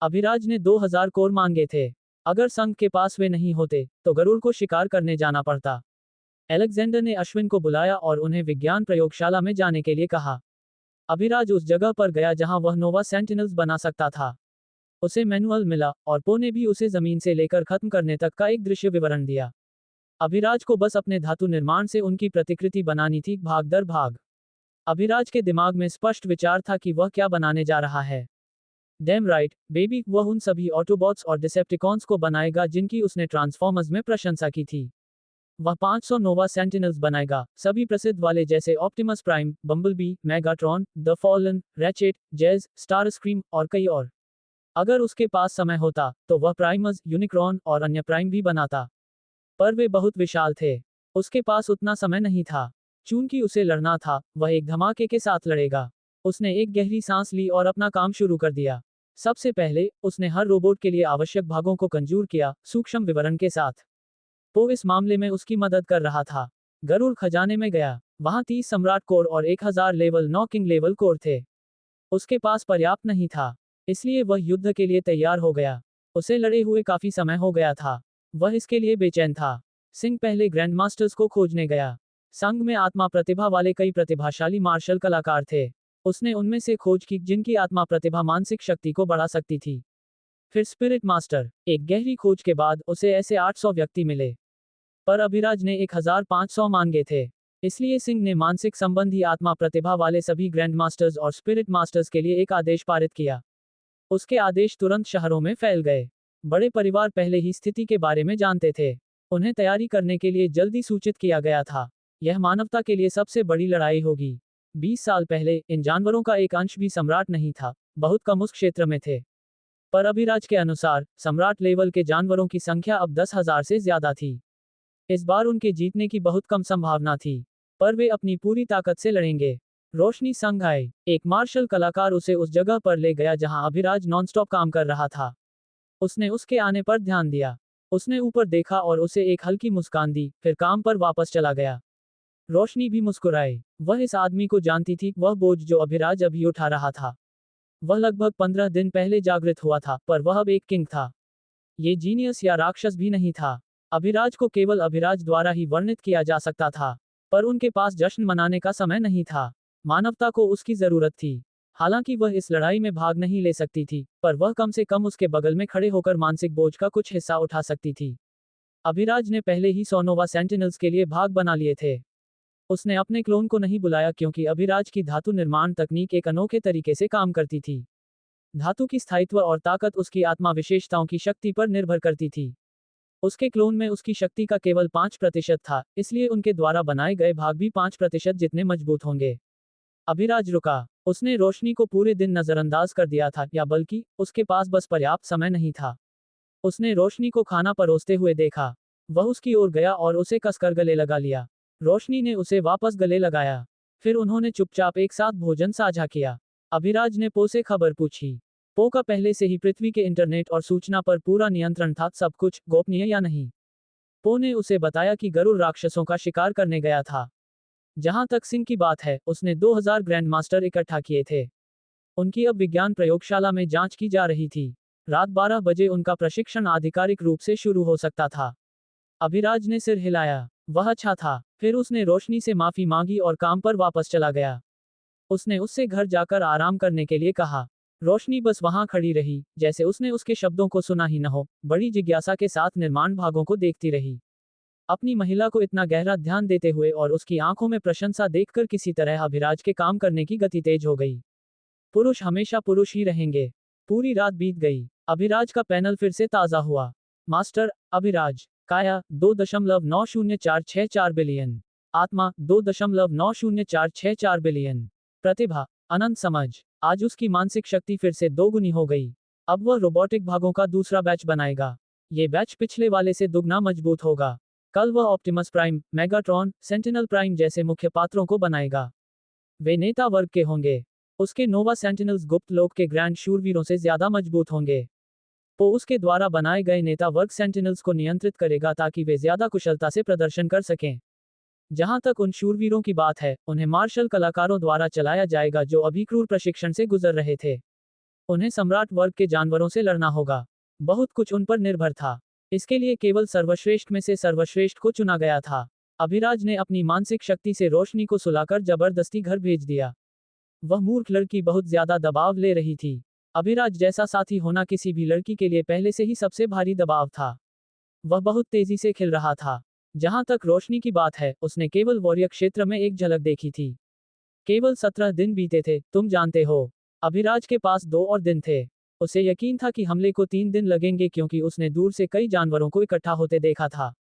अभिराज ने 2000 कोर मांगे थे। अगर संघ के पास वे नहीं होते, तो गरुड़ को शिकार करने जाना पड़ता। अलेक्जेंडर ने अश्विन को बुलाया और उन्हें विज्ञान प्रयोगशाला में जाने के लिए कहा। अभिराज उस जगह पर गया जहां वह नोवा सेंटिनल्स बना सकता था। उसे मैनुअल मिला, और पो ने भी उसे जमीन से लेकर खत्म करने तक का एक दृश्य विवरण दिया। अभिराज को बस अपने धातु निर्माण से उनकी प्रतिकृति बनानी थी, भाग दर भाग। अभिराज के दिमाग में स्पष्ट विचार था कि वह क्या बनाने जा रहा है। डैम राइट, बेबी, वह उन सभी ऑटोबॉट्स और डिसेप्टिकॉन्स को बनाएगा जिनकी उसने ट्रांसफॉर्मर्स में प्रशंसा की थी। वह 500 नोवा सेंटिनल्स बनाएगा, सभी प्रसिद्ध वाले जैसे Optimus Prime, Bumblebee, Megatron, the Fallen, Ratchet, Jazz, Starscream और कई और। अगर उसके पास समय होता, तो वह प्राइमस, यूनिक्रॉन और अन्य प्राइम भी बनाता। पर वे बहुत विशाल थे। उसके पास उतना समय नहीं था। चूंकि उसे लड़ना था, वह एक धमाके के साथ लड़ेगा। उसने एक गहरी सांस ली और अपना काम शुरू कर दिया। सबसे पहले, उसने हर रोबोट के लिए आवश्यक भागों को कंजूर किया, सूक्ष्म विवरण के साथ। पो इस मामले में उसकी मदद कर रहा था। गरुड़ खजाने में गया। वहां 30 सम्राट कोर और 1000 लेवल 9 किंग लेवल कोर थे। उसके पास पर्याप्त नहीं था, इसलिए वह युद्ध के लिए तैयार हो गया। उसे लड़े हुए काफी समय हो गया था। वह इसके लिए बेचैन था। सिंह पहले ग्रैंड मास्टर्स को खोजने गया। संघ में आत्मा प्रतिभा वाले कई प्रतिभाशाली मार्शल कलाकार थे। उसने उनमें से खोज की जिनकी आत्मा प्रतिभा मानसिक शक्ति को बढ़ा सकती थी। फिर स्पिरिट मास्टर। एक गहरी खोज के बाद उसे ऐसे 800 व्यक्ति मिले। पर अभिराज ने 1500 मांगे थे। इसलिए सिंह ने मानसिक संबंधी आत्मा प्रतिभा वाले सभी ग्रैंड मास्टर्स और स्पिरिट मास्टर्स के लिए एक आदेश पारित किया। उसके आदेश तुरंत शहरों में फैल गए। बड़े परिवार पहले ही स्थिति के बारे में जानते थे। उन्हें तैयारी करने के लिए जल्दी सूचित किया गया था। यह मानवता के लिए सबसे बड़ी लड़ाई होगी। 20 साल पहले, इन जानवरों का एक अंश भी सम्राट नहीं था, बहुत कम उस क्षेत्र में थे। पर अभिराज के अनुसार, सम्राट लेवल के जानवरों की संख्या अब 10,000 से ज्यादा थी। इस बार उनके जीतने की बहुत कम संभावना थी, पर वे अपनी पूरी ताकत से लड़ेंगे। रोशनी संग आए। एक मार्शल कलाकार उसे उस जगह पर ले गया जहां अभिराज नॉनस्टॉप काम कर रहा था। उसने उसके आने पर ध्यान दिया। उसने ऊपर देखा और उसे एक हल्की मुस्कान दी, फिर काम पर वापस चला गया। रोशनी भी मुस्कुराई। वह इस आदमी को जानती थी, वह बोझ जो अभिराज अभी उठा रहा था। वह लगभग 15 दिन पहले जागृत हुआ था, पर वह अब एक किंग था। ये जीनियस या राक्षस भी नहीं था। अभिराज को केवल अभिराज द्वारा ही वर्णित किया जा सकता था, पर उनके पास जश्न मनाने का समय नहीं था। मानवता को उसकी जरूरत थी। हालांकि वह इस लड़ाई में भाग नहीं ले सकती थी, पर वह कम से कम उसके बगल में खड़े होकर मानसिक बोझ का कुछ हिस्सा उठा सकती थी। अभिराज ने पहले ही 100 नोवा सेंटिनल्स के लिए भाग बना लिए थे। उसने अपने क्लोन को नहीं बुलाया क्योंकि अभिराज की धातु निर्माण तकनीक एक अनोखे तरीके से काम करती थी। धातु की स्थायित्व और ताकत उसकी आत्मा विशेषताओं की शक्ति पर निर्भर करती थी। उसके क्लोन में उसकी शक्ति का केवल 5% था, इसलिए उनके द्वारा बनाए गए भाग भी 5% जितने मजबूत होंगे। अभिराज रुका। उसने रोशनी को पूरे दिन नजरअंदाज कर दिया था, या बल्कि, उसके पास बस पर्याप्त समय नहीं था। उसने रोशनी को खाना परोसते हुए देखा। वह उसकी ओर गया और उसे कसकर गले लगा लिया। रोशनी ने उसे वापस गले लगाया। फिर उन्होंने चुपचाप एक साथ भोजन साझा किया। अभिराज ने पो से खबर पूछी। पो का पहले से ही पृथ्वी के इंटरनेट और सूचना पर पूरा नियंत्रण था, सब कुछ गोपनीय या नहीं। पो ने उसे बताया कि गरुड़ राक्षसों का शिकार करने गया था। जहां तक सिंह की बात है, उसने 2000 ग्रैंड मास्टर इकट्ठा किए थे। उनकी अब विज्ञान प्रयोगशाला में जांच की जा रही थी। रात 12 बजे उनका प्रशिक्षण आधिकारिक रूप से शुरू हो सकता था। अभिराज ने सिर हिलाया। वह अच्छा था। फिर उसने रोशनी से माफी मांगी और काम पर वापस चला गया। उसने उससे घर जाकर आराम करने के लिए कहा। रोशनी बस वहां खड़ी रही, जैसे उसने उसके शब्दों को सुना ही न हो, बड़ी जिज्ञासा के साथ निर्माण भागों को देखती रही। अपनी महिला को इतना गहरा ध्यान देते हुए और उसकी आंखों में प्रशंसा देखकर किसी तरह अभिराज के काम करने की गति तेज हो गई। पुरुष हमेशा पुरुष ही रहेंगे। पूरी रात बीत गई। अभिराज का पैनल फिर से ताजा हुआ। मास्टर अभिराज। काया 2.904664 बिलियन। आत्मा 2.904664 बिलियन। प्रतिभा अनंत। समझ। आज उसकी मानसिक शक्ति फिर से दोगुनी हो गई। अब वह रोबोटिक भागों का दूसरा बैच बनाएगा। ये बैच पिछले वाले से दुगना मजबूत होगा। कल वह Optimus prime, Megatron, sentinel prime जैसे मुख्य पात्रों को बनाएगा। वे नेता वर्ग के होंगे। उसके नोवा सेंटिनल्स गुप्त लोक के ग्रैंड शूरवीरों से ज्यादा मजबूत होंगे। वो उसके द्वारा बनाए गए नेता वर्ग सेंटिनल्स को नियंत्रित करेगा ताकि वे ज्यादा कुशलता से प्रदर्शन कर सकें। जहां तक उन शूरवीरों की बात है, उन्हें मार्शल कलाकारों द्वारा चलाया जाएगा जो अभी क्रूर प्रशिक्षण से गुजर रहे थे। उन्हें सम्राट वर्ग के जानवरों से लड़ना होगा। बहुत कुछ उन पर निर्भर था। इसके लिए केवल सर्वश्रेष्ठ में से सर्वश्रेष्ठ को चुना गया था। अभिराज ने अपनी मानसिक शक्ति से रोशनी को सुलाकर जबरदस्ती घर भेज दिया। वह मूर्ख लड़की बहुत ज्यादा दबाव ले रही थी। अभिराज जैसा साथी होना किसी भी लड़की के लिए पहले से ही सबसे भारी दबाव था। वह बहुत तेजी से खिल रहा था। जहां तक रोशनी की बात है, उसने केवल वॉरियर क्षेत्र में एक झलक देखी थी। केवल 17 दिन बीते थे, तुम जानते हो। अभिराज के पास 2 और दिन थे। उसे यकीन था कि हमले को 3 दिन लगेंगे क्योंकि उसने दूर से कई जानवरों को इकट्ठा होते देखा था।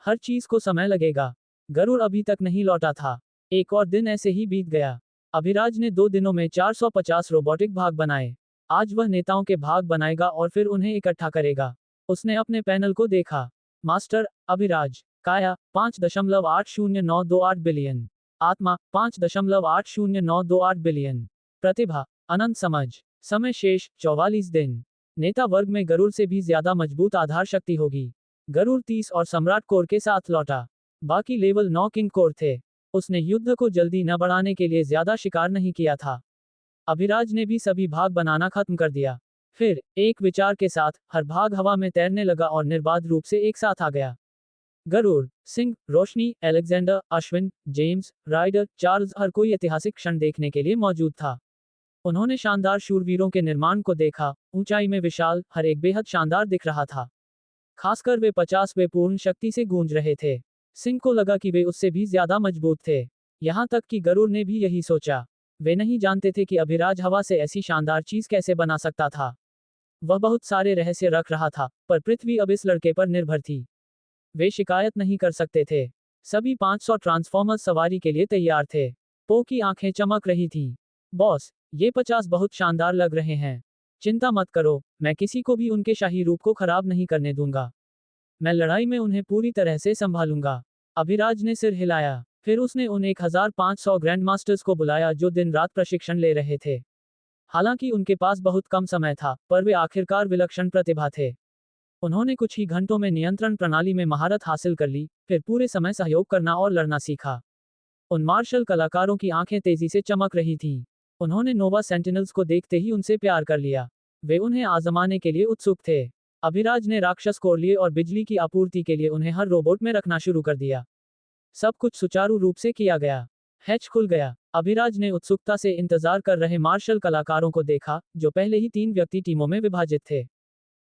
हर चीज को समय लगेगा। गरुड़ अभी तक नहीं लौटा था। एक और दिन ऐसे ही बीत गया। अभिराज ने 2 दिनों में 450 रोबोटिक भाग बनाए। आज वह नेताओं के भाग बनाएगा और फिर उन्हें इकट्ठा करेगा। उसने अपने पैनल को देखा। मास्टर अभिराज। काया 5.80928 बिलियन। आत्मा 5.80928 बिलियन। प्रतिभा अनंत समझ। समय शेष 44 दिन। नेता वर्ग में गरुड़ से भी ज्यादा मजबूत आधार शक्ति होगी। गरुड़ 30 और सम्राट कोर के साथ लौटा। बाकी लेवल 9 किंग कोर थे। उसने युद्ध को जल्दी न बढ़ाने के लिए ज्यादा शिकार नहीं किया था। अभिराज ने भी सभी भाग बनाना खत्म कर दिया। फिर एक विचार के साथ हर भाग हवा में तैरने लगा और निर्बाध रूप से एक साथ आ गया। Garud, Singh, Roshni, Alexander, Ashwin, James, Rider, Charles, हर कोई ऐतिहासिक क्षण देखने के लिए मौजूद था। उन्होंने शानदार शूरवीरों के निर्माण को देखा। ऊंचाई में विशाल, हर एक बेहद शानदार दिख रहा था। खासकर वे 50वें पूर्ण शक्ति से गूंज रहे थे। सिंह को लगा कि वे उससे भी ज्यादा मजबूत थे। यहां तक कि गरुड़ ने भी यही सोचा। वे नहीं जानते थे कि अभिराज हवा से ऐसी शानदार चीज कैसे बना सकता था। वह बहुत सारे रहस्य रख रहा था, पर पृथ्वी अब इस लड़के पर निर्भर थी। वे शिकायत नहीं कर सकते थे। सभी 500 ट्रांसफॉर्मर्स सवारी के लिए तैयार थे। पो की आंखें चमक रही थीं। बॉस, ये 50 बहुत शानदार लग रहे हैं। चिंता मत करो, मैं किसी को भी उनके शाही रूप को खराब नहीं करने दूंगा। मैं लड़ाई में उन्हें पूरी तरह से संभालूंगा। अभिराज ने सिर हिलाया। फिर उसने उन 1500 ग्रैंड मास्टर्स को बुलाया जो दिन रात प्रशिक्षण ले रहे थे। हालांकि उनके पास बहुत कम समय था, पर वे आखिरकार विलक्षण प्रतिभा थे। उन्होंने कुछ ही घंटों में नियंत्रण प्रणाली में महारत हासिल कर ली, फिर पूरे समय सहयोग करना और लड़ना सीखा। उन मार्शल कलाकारों की आंखें तेजी से चमक रही थीं। उन्होंने नोवा सेंटिनल्स को देखते ही उनसे प्यार कर लिया। वे उन्हें आजमाने के लिए उत्सुक थे। अभिराज ने राक्षस कोरलिए और बिजली की आपूर्ति के लिए उन्हें हर रोबोट में रखना शुरू कर दिया। सब कुछ सुचारू रूप से किया गया। हैच खुल गया। अभिराज ने उत्सुकता से इंतजार कर रहे मार्शल कलाकारों को देखा, जो पहले ही 3 व्यक्ति टीमों में विभाजित थे।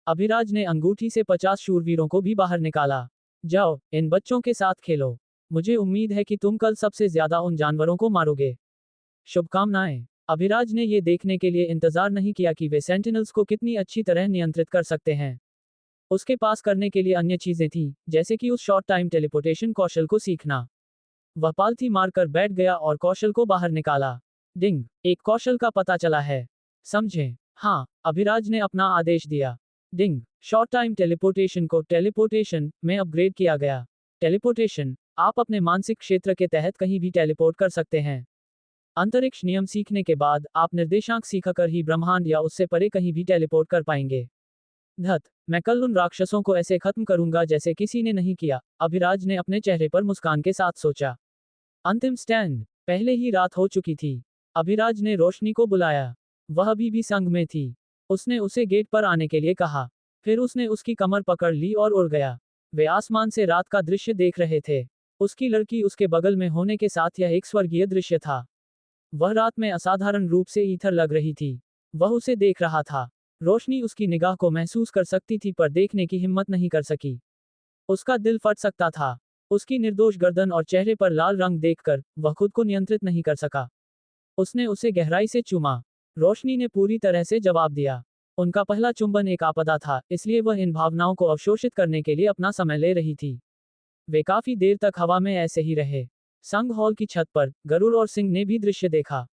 अभिराज ने अंगूठी से 50 शूरवीरों को भी बाहर निकाला। जाओ, इन बच्चों के साथ खेलो। मुझे उम्मीद है कि तुम कल सबसे ज्यादा उन जानवरों को मारोगे। शुभकामनाएं। अभिराज ने ये देखने के लिए इंतजार नहीं किया कि वे सेंटिनल्स को कितनी अच्छी तरह नियंत्रित कर सकते हैं। उसके पास करने के लिए अन्य चीजें थीं, जैसे कि उस शॉर्ट टाइम टेलीपोर्टेशन कौशल को सीखना। वह पालथी मारकर बैठ गया और कौशल को बाहर निकाला। डिंग, एक कौशल का पता चला है। समझें? हाँ, अभिराज ने अपना आदेश दिया। डिंग, शॉर्ट टाइम टेलीपोर्टेशन को टेलीपोर्टेशन में अपग्रेड किया गया। टेलीपोर्टेशन, आप अपने मानसिक क्षेत्र के तहत कहीं भी टेलीपोर्ट कर सकते हैं। अंतरिक्ष नियम सीखने के बाद आप निर्देशांक सीखकर ही ब्रह्मांड या उससे परे कहीं भी टेलीपोर्ट कर पाएंगे। धत, मैं कल उन राक्षसों को ऐसे खत्म करूंगा जैसे किसी ने नहीं किया, अभिराज ने अपने चेहरे पर मुस्कान के साथ सोचा। अंतिम स्टैंड। पहले ही रात हो चुकी थी। अभिराज ने रोशनी को बुलाया। वह अभी भी संग में थी। उसने उसे गेट पर आने के लिए कहा। फिर उसने उसकी कमर पकड़ ली और उड़ गया। वे आसमान से रात का दृश्य देख रहे थे। उसकी लड़की उसके बगल में होने के साथ यह एक स्वर्गीय दृश्य था। वह रात में असाधारण रूप से ईथर लग रही थी। वह उसे देख रहा था। रोशनी उसकी निगाह को महसूस कर सकती थी पर देखने की हिम्मत नहीं कर सकी। उसका दिल फट सकता था। उसकी निर्दोष गर्दन और चेहरे पर लाल रंग देखकर वह खुद को नियंत्रित नहीं कर सका। उसने उसे गहराई से चूमा। रोशनी ने पूरी तरह से जवाब दिया। उनका पहला चुंबन एक आपदा था, इसलिए वह इन भावनाओं को अवशोषित करने के लिए अपना समय ले रही थी। वे काफी देर तक हवा में ऐसे ही रहे। संघ हॉल की छत पर गरुड़ और सिंह ने भी दृश्य देखा।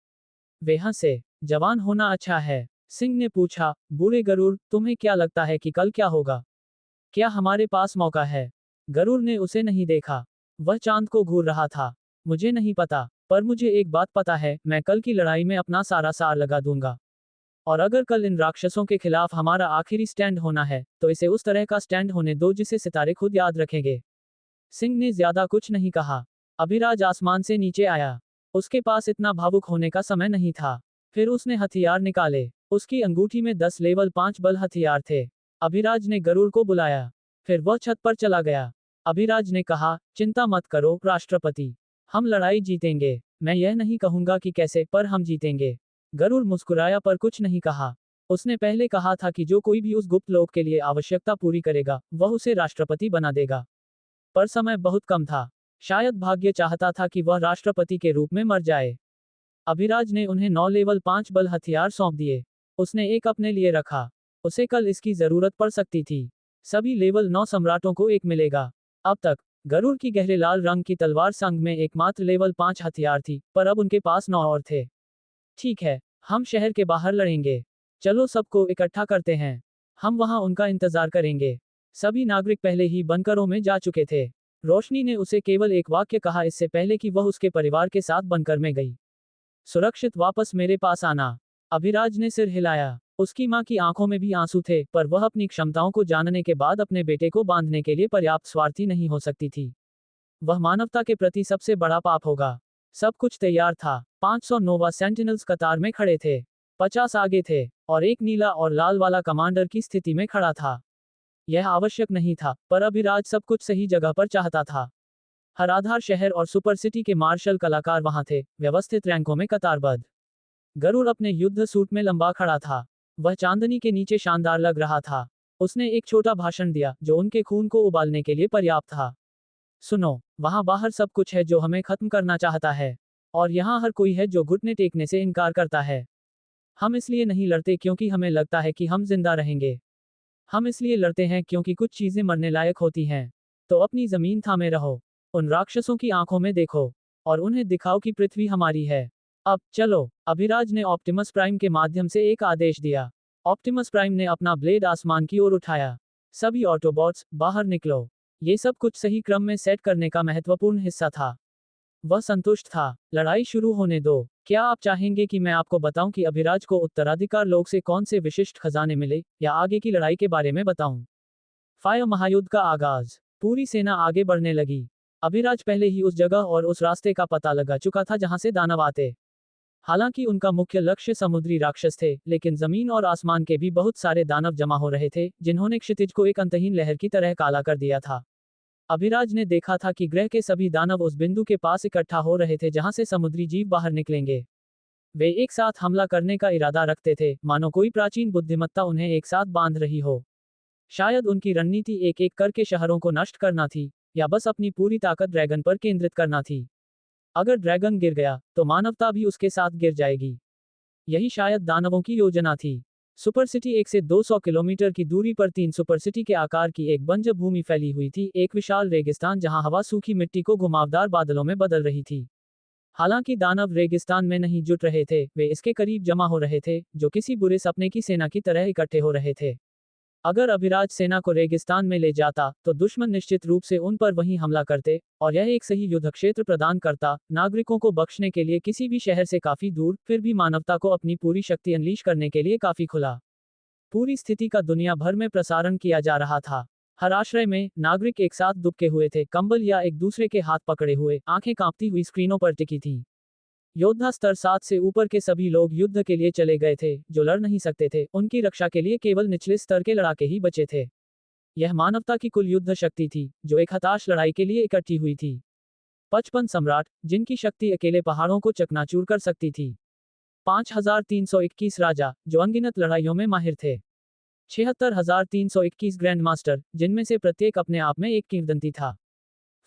वे हंसे। जवान होना अच्छा है, सिंह ने पूछा, बूढ़े गरुड़, तुम्हें क्या लगता है कि कल क्या होगा? क्या हमारे पास मौका है? गरुड़ ने उसे नहीं देखा। वह चांद को घूर रहा था। मुझे नहीं पता, पर मुझे एक बात पता है, मैं कल की लड़ाई में अपना सारा सार लगा दूंगा। और अगर कल इन राक्षसों के खिलाफ हमारा आखिरी स्टैंड होना है, तो इसे उस तरह का स्टैंड होने दो जिसे सितारे खुद याद रखेंगे। सिंह ने ज्यादा कुछ नहीं कहा। अभिराज आसमान से नीचे आया। उसके पास इतना भावुक होने का समय नहीं था। फिर उसने हथियार निकाले। उसकी अंगूठी में 10 लेवल 5 बल हथियार थे। अभिराज ने गरुड़ को बुलाया। फिर वह छत पर चला गया। अभिराज ने कहा, चिंता मत करो राष्ट्रपति, हम लड़ाई जीतेंगे। मैं यह नहीं कहूंगा कि कैसे, पर हम जीतेंगे। गरुड़ मुस्कुराया पर कुछ नहीं कहा। उसने पहले कहा था कि जो कोई भी उस गुप्त लोक के लिए आवश्यकता पूरी करेगा, वह उसे राष्ट्रपति बना देगा। पर समय बहुत कम था। शायद भाग्य चाहता था कि वह राष्ट्रपति के रूप में मर जाए। अभिराज ने उन्हें 9 लेवल 5 बल हथियार सौंप दिए। उसने एक अपने लिए रखा। उसे कल इसकी जरूरत पड़ सकती थी। सभी लेवल 9 सम्राटों को एक मिलेगा। अब तक गरुड़ की गहरे लाल रंग की तलवार संग में एकमात्र लेवल 5 हथियार थी, पर अब उनके पास 9 और थे। ठीक है, हम शहर के बाहर लड़ेंगे। चलो सबको इकट्ठा करते हैं। हम वहां उनका इंतजार करेंगे। सभी नागरिक पहले ही बंकरों में जा चुके थे। रोशनी ने उसे केवल एक वाक्य कहा इससे पहले कि वह उसके परिवार के साथ बंकर में गई। सुरक्षित वापस मेरे पास आना। अभिराज ने सिर हिलाया। उसकी मां की आंखों में भी आंसू थे, पर वह अपनी क्षमताओं को जानने के बाद अपने बेटे को बांधने के लिए पर्याप्त स्वार्थी नहीं हो सकती थी। वह मानवता के प्रति सबसे बड़ा पाप होगा। सब कुछ तैयार था। 500 नोवा सेंटिनल्स कतार में खड़े थे। 50 आगे थे, और एक नीला और लाल वाला कमांडर की स्थिति में खड़ा था। यह आवश्यक नहीं था, पर अभिराज सब कुछ सही जगह पर चाहता था। हर आधार शहर और सुपर सिटी के मार्शल कलाकार वहां थे, व्यवस्थित रैंकों में कतारबद्ध। गरुड़ अपने युद्ध सूट में लंबा खड़ा था। वह चांदनी के नीचे शानदार लग रहा था। उसने एक छोटा भाषण दिया, जो उनके खून को उबालने के लिए पर्याप्त था। सुनो, वहां बाहर सब कुछ है जो हमें खत्म करना चाहता है। और यहाँ हर कोई है जो घुटने टेकने से इनकार करता है। हम इसलिए नहीं लड़ते क्योंकि हमें लगता है कि हम जिंदा रहेंगे। हम इसलिए लड़ते हैं क्योंकि कुछ चीजें मरने लायक होती हैं। तो अपनी जमीन थामे रहो। उन राक्षसों की आंखों में देखो। और उन्हें दिखाओ कि पृथ्वी हमारी है। अब चलो। अभिराज ने ऑप्टिमस प्राइम के माध्यम से एक आदेश दिया। ऑप्टिमस प्राइम ने अपना ब्लेड आसमान की ओर उठाया। सभी ऑटोबॉट्स, बाहर निकलो। ये सब कुछ सही क्रम में सेट करने का महत्वपूर्ण हिस्सा था। वह संतुष्ट था। लड़ाई शुरू होने दो। क्या आप चाहेंगे कि मैं आपको बताऊं कि अभिराज को उत्तराधिकार लोक से कौन से विशिष्ट खजाने मिले, या आगे की लड़ाई के बारे में बताऊं? फायर महायुद्ध का आगाज। पूरी सेना आगे बढ़ने लगी। अभिराज पहले ही उस जगह और उस रास्ते का पता लगा चुका था जहां से दानव आते। हालांकि उनका मुख्य लक्ष्य समुद्री राक्षस थे, लेकिन जमीन और आसमान के भी बहुत सारे दानव जमा हो रहे थे, जिन्होंने क्षितिज को एक अंतहीन लहर की तरह काला कर दिया था। अभिराज ने देखा था कि ग्रह के सभी दानव उस बिंदु के पास इकट्ठा हो रहे थे जहां से समुद्री जीव बाहर निकलेंगे। वे एक साथ हमला करने का इरादा रखते थे, मानो कोई प्राचीन बुद्धिमत्ता उन्हें एक साथ बांध रही हो। शायद उनकी रणनीति एक एक करके शहरों को नष्ट करना थी, या बस अपनी पूरी ताकत ड्रैगन पर केंद्रित करना थी। अगर ड्रैगन गिर गया, तो मानवता भी उसके साथ गिर जाएगी। यही शायद दानवों की योजना थी। सुपर सिटी 1 से 200 किलोमीटर की दूरी पर 3 सुपर सिटी के आकार की एक बंजर भूमि फैली हुई थी, एक विशाल रेगिस्तान जहां हवा सूखी मिट्टी को घुमावदार बादलों में बदल रही थी। हालांकि दानव रेगिस्तान में नहीं जुट रहे थे, वे इसके करीब जमा हो रहे थे, जो किसी बुरे सपने की सेना की तरह इकट्ठे हो रहे थे। अगर अभिराज सेना को रेगिस्तान में ले जाता, तो दुश्मन निश्चित रूप से उन पर वहीं हमला करते, और यह एक सही युद्ध क्षेत्र प्रदान करता, नागरिकों को बख्शने के लिए किसी भी शहर से काफी दूर, फिर भी मानवता को अपनी पूरी शक्ति अनलीश करने के लिए काफी खुला। पूरी स्थिति का दुनिया भर में प्रसारण किया जा रहा था। हर आश्रय में नागरिक एक साथ दुबके हुए थे, कंबल या एक दूसरे के हाथ पकड़े हुए, आंखें कांपती हुई स्क्रीनों पर टिकी थीं। योद्धा स्तर 7 से ऊपर के सभी लोग युद्ध के लिए चले गए थे, जो लड़ नहीं सकते थे, उनकी रक्षा के लिए केवल निचले स्तर के लड़ाके ही बचे थे। यह मानवता की कुल युद्ध शक्ति थी, जो एक हताश लड़ाई के लिए इकट्ठी हुई थी। 55 सम्राट, जिनकी शक्ति अकेले पहाड़ों को चकनाचूर कर सकती थी। 5321 राजा, जो अनगिनत लड़ाइयों में माहिर थे। 76321 ग्रैंड मास्टर, जिनमें से प्रत्येक अपने आप में एक किंवदंती था।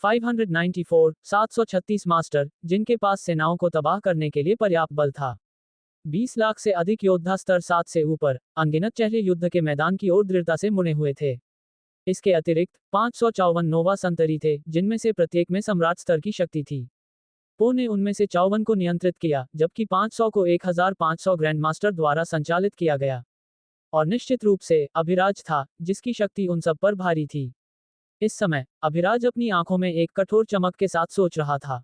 736 मास्टर, जिनके पास सेनाओं को तबाह करने के लिए पर्याप्त बल था। 20 लाख से अधिक योद्धा स्तर 7 से ऊपर, अनगिनत चेहरे युद्ध के मैदान की ओर दृढ़ता से मुड़े हुए थे। इसके अतिरिक्त 554 नोवा संतरी थे, जिनमें से प्रत्येक में सम्राट स्तर की शक्ति थी। पो ने उनमें से 54 को नियंत्रित किया, जबकि 500 को 1500 ग्रैंडमास्टर द्वारा संचालित किया गया। और निश्चित रूप से, अभिराज था, जिसकी शक्ति उन सब पर भारी थी। इस समय, अभिराज अपनी आंखों में एक कठोर चमक के साथ सोच रहा था।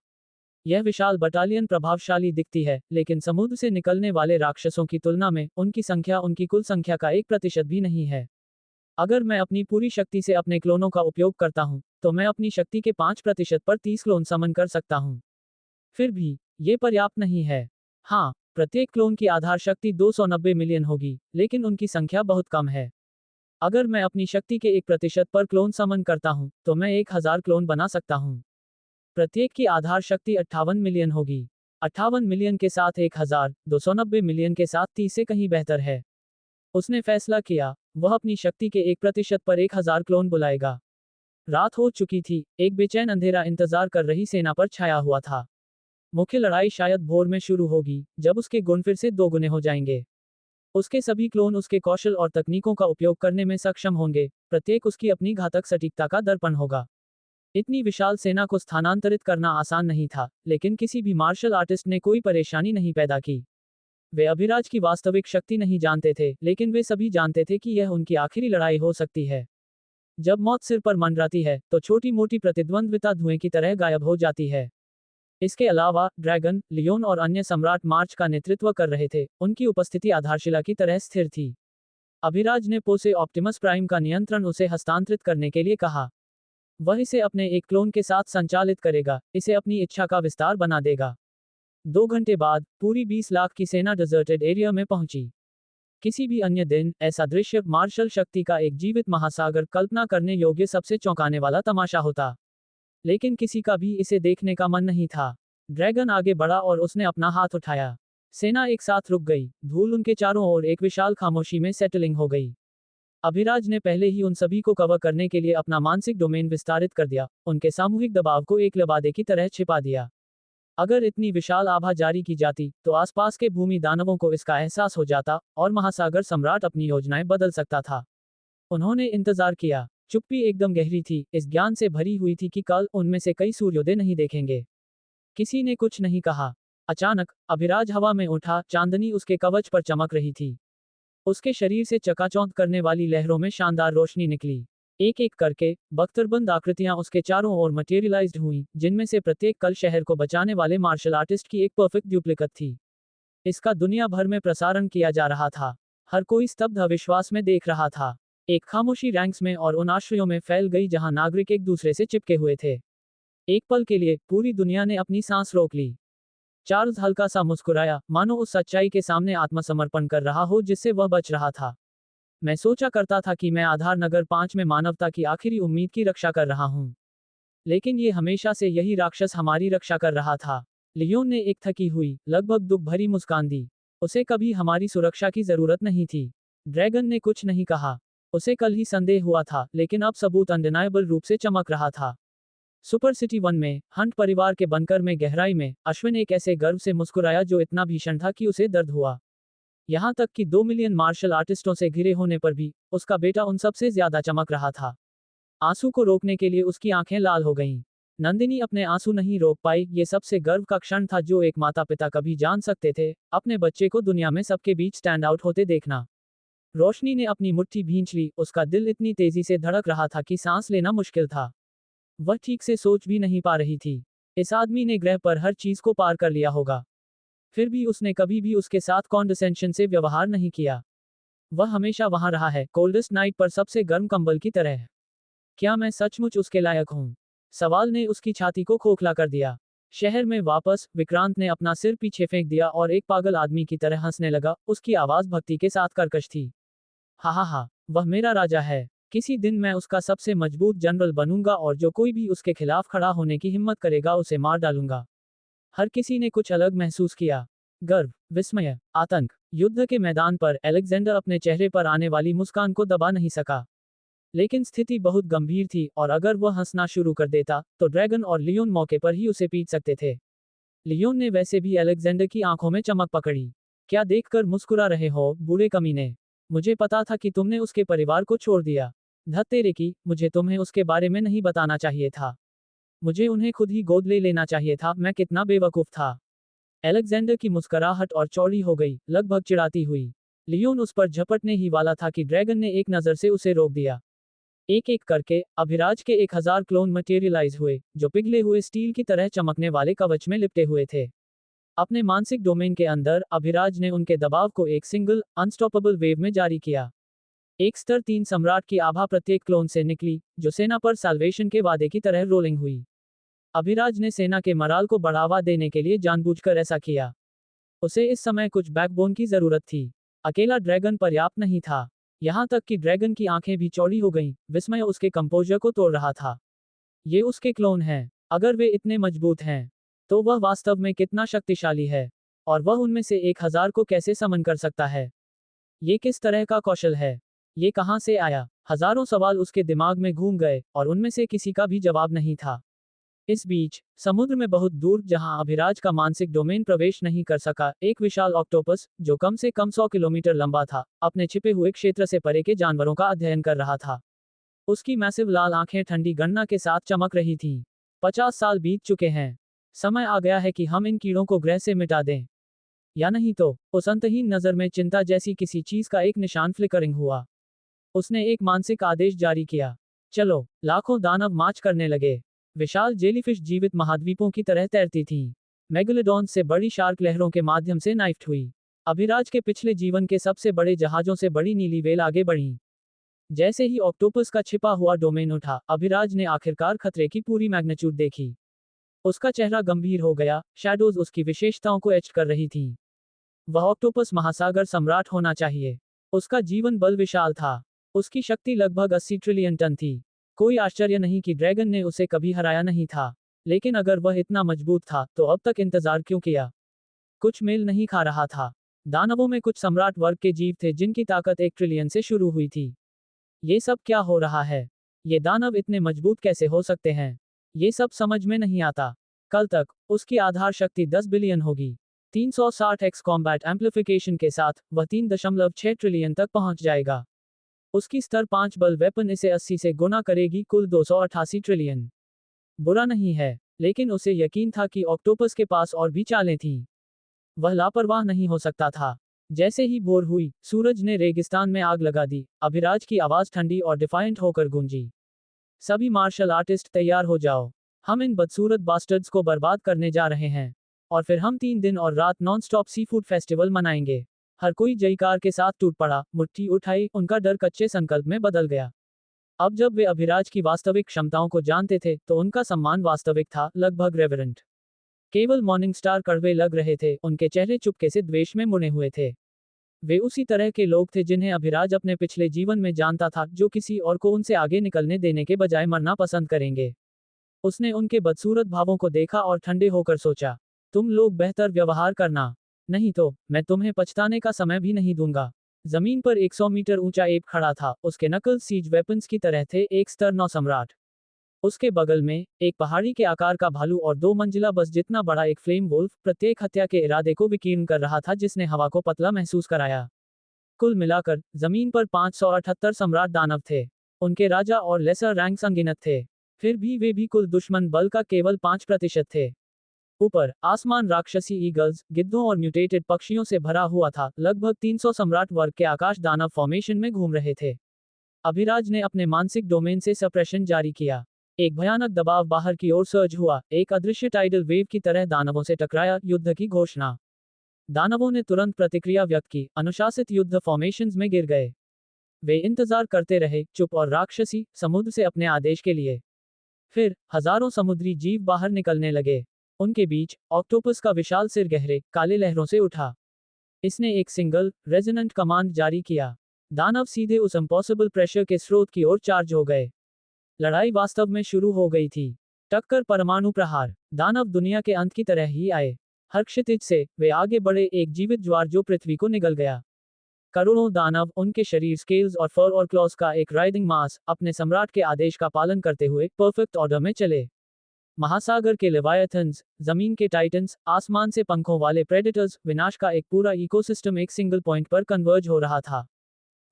यह विशाल बटालियन प्रभावशाली दिखती है, लेकिन समुद्र से निकलने वाले राक्षसों की तुलना में उनकी संख्या उनकी कुल संख्या का 1% भी नहीं है। अगर मैं अपनी पूरी शक्ति से अपने क्लोनों का उपयोग करता हूं, तो मैं अपनी शक्ति के 5% पर 30 क्लोन समन कर सकता हूं। फिर भी, ये पर्याप्त नहीं है। हाँ, प्रत्येक क्लोन की आधार शक्ति 290 मिलियन होगी, लेकिन उनकी संख्या बहुत कम है। अगर मैं अपनी शक्ति के 1% पर क्लोन समन करता हूं, तो मैं 1000 क्लोन बना सकता हूं। प्रत्येक की आधार शक्ति 58 मिलियन होगी। 58 मिलियन के साथ 1000, 290 मिलियन के साथ 30 से कहीं बेहतर है। उसने फैसला किया, वह अपनी शक्ति के 1% पर 1000 क्लोन बुलाएगा। रात हो चुकी थी, एक बेचैन अंधेरा इंतजार कर रही सेना पर छाया हुआ था। मुख्य लड़ाई शायद भोर में शुरू होगी, जब उसके गुण फिर से दोगुने हो जाएंगे। उसके सभी क्लोन उसके कौशल और तकनीकों का उपयोग करने में सक्षम होंगे, प्रत्येक उसकी अपनी घातक सटीकता का दर्पण होगा। इतनी विशाल सेना को स्थानांतरित करना आसान नहीं था, लेकिन किसी भी मार्शल आर्टिस्ट ने कोई परेशानी नहीं पैदा की। वे अभिराज की वास्तविक शक्ति नहीं जानते थे, लेकिन वे सभी जानते थे कि यह उनकी आखिरी लड़ाई हो सकती है। जब मौत सिर पर मंडराती है, तो छोटी मोटी प्रतिद्वंद्विता धुएं की तरह गायब हो जाती है। इसके अलावा, ड्रैगन, लियोन और अन्य सम्राट मार्च का नेतृत्व कर रहे थे, उनकी उपस्थिति आधारशिला की तरह स्थिर थी। अभिराज ने पो से ऑप्टिमस प्राइम का नियंत्रण उसे हस्तांतरित करने के लिए कहा। वह इसे अपने एक क्लोन के साथ संचालित करेगा, इसे अपनी इच्छा का विस्तार बना देगा। 2 घंटे बाद, पूरी 20 लाख की सेना डिजर्टेड एरिया में पहुंची। किसी भी अन्य दिन, ऐसा दृश्य मार्शल शक्ति का एक जीवित महासागर कल्पना करने योग्य सबसे चौंकाने वाला तमाशा होता। लेकिन किसी का भी इसे देखने का मन नहीं था। ड्रैगन आगे बढ़ा और उसने अपना हाथ उठाया। सेना एक साथ रुक गई, धूल उनके चारों ओर एक विशाल खामोशी में सेटलिंग हो गई। अभिराज ने पहले ही उन सभी को कवर करने के लिए अपना मानसिक डोमेन विस्तारित कर दिया, उनके सामूहिक दबाव को एक लबादे की तरह छिपा दिया। अगर इतनी विशाल आभा जारी की जाती, तो आसपास के भूमि दानवों को इसका एहसास हो जाता, और महासागर सम्राट अपनी योजनाएं बदल सकता था। उन्होंने इंतजार किया। चुप्पी एकदम गहरी थी, इस ज्ञान से भरी हुई थी कि कल उनमें से कई सूर्योदय नहीं देखेंगे। किसी ने कुछ नहीं कहा। अचानक, अभिराज हवा में उठा, चांदनी उसके कवच पर चमक रही थी। उसके शरीर से चकाचौंध करने वाली लहरों में शानदार रोशनी निकली। एक एक करके, बख्तरबंद आकृतियां उसके चारों ओर मटेरियलाइज्ड हुईं, जिनमें से प्रत्येक कल शहर को बचाने वाले मार्शल आर्टिस्ट की एक परफेक्ट ड्यूप्लिकेट थी। इसका दुनिया भर में प्रसारण किया जा रहा था। हर कोई स्तब्ध अविश्वास में देख रहा था। एक खामोशी रैंक्स में और उन आश्रयों में फैल गई जहां नागरिक एक दूसरे से चिपके हुए थे। एक पल के लिए, पूरी दुनिया ने अपनी सांस रोक ली। चार्ल्स हल्का सा मुस्कुराया, मानो उस सच्चाई के सामने आत्मसमर्पण कर रहा हो जिससे वह बच रहा था। मैं सोचा करता था कि मैं आधार नगर 5 में मानवता की आखिरी उम्मीद की रक्षा कर रहा हूं। लेकिन ये हमेशा से यही राक्षस हमारी रक्षा कर रहा था। लियोन ने एक थकी हुई, लगभग दुख भरी मुस्कान दी। उसे कभी हमारी सुरक्षा की जरूरत नहीं थी। ड्रैगन ने कुछ नहीं कहा। उसे कल ही संदेह हुआ था, लेकिन अब सबूत अनडिनायबल रूप से चमक रहा था। सुपर सिटी 1 में, हंट परिवार के बंकर में गहराई में, अश्विन एक ऐसे गर्व से मुस्कुराया जो इतना भीषण था कि उसे दर्द हुआ। यहाँ तक कि 2 मिलियन मार्शल आर्टिस्टों से घिरे होने पर भी, उसका बेटा उन सबसे ज्यादा चमक रहा था। आंसू को रोकने के लिए उसकी आंखें लाल हो गईं। नंदिनी अपने आंसू नहीं रोक पाई, ये सबसे गर्व का क्षण था जो एक माता पिता कभी जान सकते थे, अपने बच्चे को दुनिया में सबके बीच स्टैंड आउट होते देखना। रोशनी ने अपनी मुट्ठी भींच ली, उसका दिल इतनी तेजी से धड़क रहा था कि सांस लेना मुश्किल था। वह ठीक से सोच भी नहीं पा रही थी। इस आदमी ने ग्रह पर हर चीज को पार कर लिया होगा। फिर भी उसने कभी भी उसके साथ कॉन्डेसेंशन से व्यवहार नहीं किया। वह हमेशा वहां रहा है, कोल्डेस्ट नाइट पर सबसे गर्म कंबल की तरह। क्या मैं सचमुच उसके लायक हूं? सवाल ने उसकी छाती को खोखला कर दिया। शहर में वापस, विक्रांत ने अपना सिर पीछे फेंक दिया और एक पागल आदमी की तरह हंसने लगा, उसकी आवाज भक्ति के साथ कर्कश थी। हा हा हा, वह मेरा राजा है। किसी दिन मैं उसका सबसे मजबूत जनरल बनूंगा और जो कोई भी उसके खिलाफ खड़ा होने की हिम्मत करेगा उसे मार डालूंगा। हर किसी ने कुछ अलग महसूस किया। गर्व, विस्मय, आतंक। युद्ध के मैदान पर अलेक्जेंडर अपने चेहरे पर आने वाली मुस्कान को दबा नहीं सका। लेकिन स्थिति बहुत गंभीर थी, और अगर वह हंसना शुरू कर देता, तो ड्रैगन और लियोन मौके पर ही उसे पीट सकते थे। लियोन ने वैसे भी अलेक्जेंडर की आंखों में चमक पकड़ी। क्या देखकर मुस्कुरा रहे हो, बूढ़े कमीने? मुझे पता था कि तुमने उसके परिवार को छोड़ दिया। धत तेरे की, मुझे तुम्हें उसके बारे में नहीं बताना चाहिए था। मुझे उन्हें खुद ही गोद ले लेना चाहिए था, मैं कितना बेवकूफ था। अलेक्जेंडर की मुस्कुराहट और चौड़ी हो गई, लगभग चिढ़ाती हुई। लियोन उस पर झपटने ही वाला था कि ड्रैगन ने एक नज़र से उसे रोक दिया। एक एक करके अभिराज के 1000 क्लोन मटेरियलाइज हुए, जो पिघले हुए स्टील की तरह चमकने वाले कवच में लिपटे हुए थे। अपने मानसिक डोमेन के अंदर अभिराज ने उनके दबाव को एक सिंगल अनस्टॉपेबल वेव में जारी किया। एक स्तर 3 सम्राट की आभा प्रत्येक क्लोन से निकली, जो सेना पर साल्वेशन के वादे की तरह रोलिंग हुई। अभिराज ने सेना के मराल को बढ़ावा देने के लिए जानबूझकर ऐसा किया। उसे इस समय कुछ बैकबोन की जरूरत थी। अकेला ड्रैगन पर्याप्त नहीं था। यहां तक कि ड्रैगन की आंखें भी चौड़ी हो गईं, विस्मय उसके कंपोजर को तोड़ रहा था। ये उसके क्लोन हैं। अगर वे इतने मजबूत हैं, तो वह वास्तव में कितना शक्तिशाली है। और वह उनमें से 1000 को कैसे समन कर सकता है? ये किस तरह का कौशल है? ये कहां से आया? हजारों सवाल उसके दिमाग में घूम गए, और उनमें से किसी का भी जवाब नहीं था। इस बीच समुद्र में बहुत दूर, जहां अभिराज का मानसिक डोमेन प्रवेश नहीं कर सका, एक विशाल ऑक्टोपस, जो कम से कम 100 किलोमीटर लंबा था, अपने छिपे हुए क्षेत्र से परे के जानवरों का अध्ययन कर रहा था। उसकी मैसिव लाल आंखें ठंडी गणना के साथ चमक रही थीं। 50 साल बीत चुके हैं। समय आ गया है कि हम इन कीड़ों को ग्रह से मिटा दें। या नहीं तो, उस अंतहीन नजर में चिंता जैसी किसी चीज का एक निशान फ्लिकरिंग हुआ। उसने एक मानसिक आदेश जारी किया। चलो। लाखों दानव मार्च करने लगे। विशाल जेलीफिश जीवित महाद्वीपों की तरह तैरती थीं। मेगलोडॉन से बड़ी शार्क लहरों के माध्यम से नाइफ्ट हुई। अभिराज के पिछले जीवन के सबसे बड़े जहाजों से बड़ी नीली वेल आगे बढ़ी। जैसे ही ऑक्टोपस का छिपा हुआ डोमेन उठा, अभिराज ने आखिरकार खतरे की पूरी मैग्नीट्यूड देखी। उसका चेहरा गंभीर हो गया, शैडोज उसकी विशेषताओं को एच कर रही थीं। वह ऑक्टोपस महासागर सम्राट होना चाहिए। उसका जीवन बल विशाल था। उसकी शक्ति लगभग 80 ट्रिलियन टन थी। कोई आश्चर्य नहीं कि ड्रैगन ने उसे कभी हराया नहीं था। लेकिन अगर वह इतना मजबूत था, तो अब तक इंतजार क्यों किया? कुछ मेल नहीं खा रहा था। दानवों में कुछ सम्राट वर्ग के जीव थे जिनकी ताकत 1 ट्रिलियन से शुरू हुई थी। ये सब क्या हो रहा है? ये दानव इतने मजबूत कैसे हो सकते हैं? ये सब समझ में नहीं आता। कल तक उसकी आधार शक्ति 10 बिलियन होगी। 360x कॉम्बैट एम्प्लीफिकेशन के साथ वह 3.6 ट्रिलियन तक पहुंच जाएगा। उसकी स्तर 5 बल वेपन इसे 80 से गुना करेगी, कुल 288 ट्रिलियन। बुरा नहीं है, लेकिन उसे यकीन था कि ऑक्टोपस के पास और भी चालें थीं। वह लापरवाह नहीं हो सकता था। जैसे ही भोर हुई, सूरज ने रेगिस्तान में आग लगा दी। अभिराज की आवाज ठंडी और डिफाइंट होकर गूंजी। सभी मार्शल आर्टिस्ट तैयार हो जाओ। हम इन बदसूरत बास्टर्ड्स को बर्बाद करने जा रहे हैं। और फिर हम 3 दिन और रात non stop sea food festival मनाएंगे। हर कोई जयकार के साथ टूट पड़ा, मुट्ठी उठाई, उनका डर कच्चे संकल्प में बदल गया। अब जब वे अभिराज की वास्तविक क्षमताओं को जानते थे, तो उनका सम्मान वास्तविक था, लगभग रेवरेंट। केवल मॉर्निंग स्टार कड़वे लग रहे थे, उनके चेहरे चुपके से द्वेष में मुड़े हुए थे। वे उसी तरह के लोग थे जिन्हें अभिराज अपने पिछले जीवन में जानता था, जो किसी और को उनसे आगे निकलने देने के बजाय मरना पसंद करेंगे। उसने उनके बदसूरत भावों को देखा और ठंडे होकर सोचा, तुम लोग बेहतर व्यवहार करना, नहीं तो मैं तुम्हें पछताने का समय भी नहीं दूंगा। जमीन पर 100 मीटर ऊंचा एप खड़ा था, उसके नकल सीज वेपन्स की तरह थे, एक स्तर 9 सम्राट। उसके बगल में एक पहाड़ी के आकार का भालू और 2 मंजिला बस जितना बड़ा एक फ्लेम वुल्फ प्रत्येक हत्या के इरादे को विकीर्ण कर रहा था, जिसने हवा को पतला महसूस कराया। कुल मिलाकर जमीन पर 578 सम्राट दानव थे। उनके राजा और लेसर रैंक्स अनगिनत थे। फिर भी वे भी कुल दुश्मन बल का केवल 5% थे। ऊपर आसमान राक्षसी ईगल्स, गिद्धों और म्यूटेटेड पक्षियों से भरा हुआ था। लगभग 300 सम्राट वर्ग के आकाश दानव फॉर्मेशन में घूम रहे थे। अभिराज ने अपने मानसिक डोमेन से सप्रेशन जारी किया। एक भयानक दबाव बाहर की ओर सर्ज हुआ, एक अदृश्य टाइडल वेव की तरह दानवों से टकराया, युद्ध की घोषणा। दानवों ने तुरंत प्रतिक्रिया व्यक्त की, अनुशासित युद्ध फॉर्मेशंस में गिर गए। वे इंतजार करते रहे, चुप और राक्षसी, समुद्र से अपने आदेश के लिए। फिर हजारों समुद्री जीव बाहर निकलने लगे। उनके बीच ऑक्टोपस का विशाल सिर गहरे काले लहरों से उठा। इसने एक सिंगल रेजोनेंट कमांड जारी किया। दानव सीधे उस इम्पॉसिबल प्रेशर के स्रोत की ओर चार्ज हो गए। लड़ाई वास्तव में शुरू हो गई थी। टक्कर, परमाणु प्रहार। दानव दुनिया के अंत की तरह ही आए। हर क्षितिज से वे आगे बढ़े, एक जीवित ज्वार जो पृथ्वी को निगल गया। करोड़ों दानव, उनके शरीर स्केल्स और फर और क्लॉस का एक राइडिंग मास, अपने सम्राट के आदेश का पालन करते हुए परफेक्ट ऑर्डर में चले। महासागर के लेवायथन्स, जमीन के टाइटन्स, आसमान से पंखों वाले प्रेडेटर्स, विनाश का एक पूरा इकोसिस्टम एक सिंगल पॉइंट पर कन्वर्ज हो रहा था।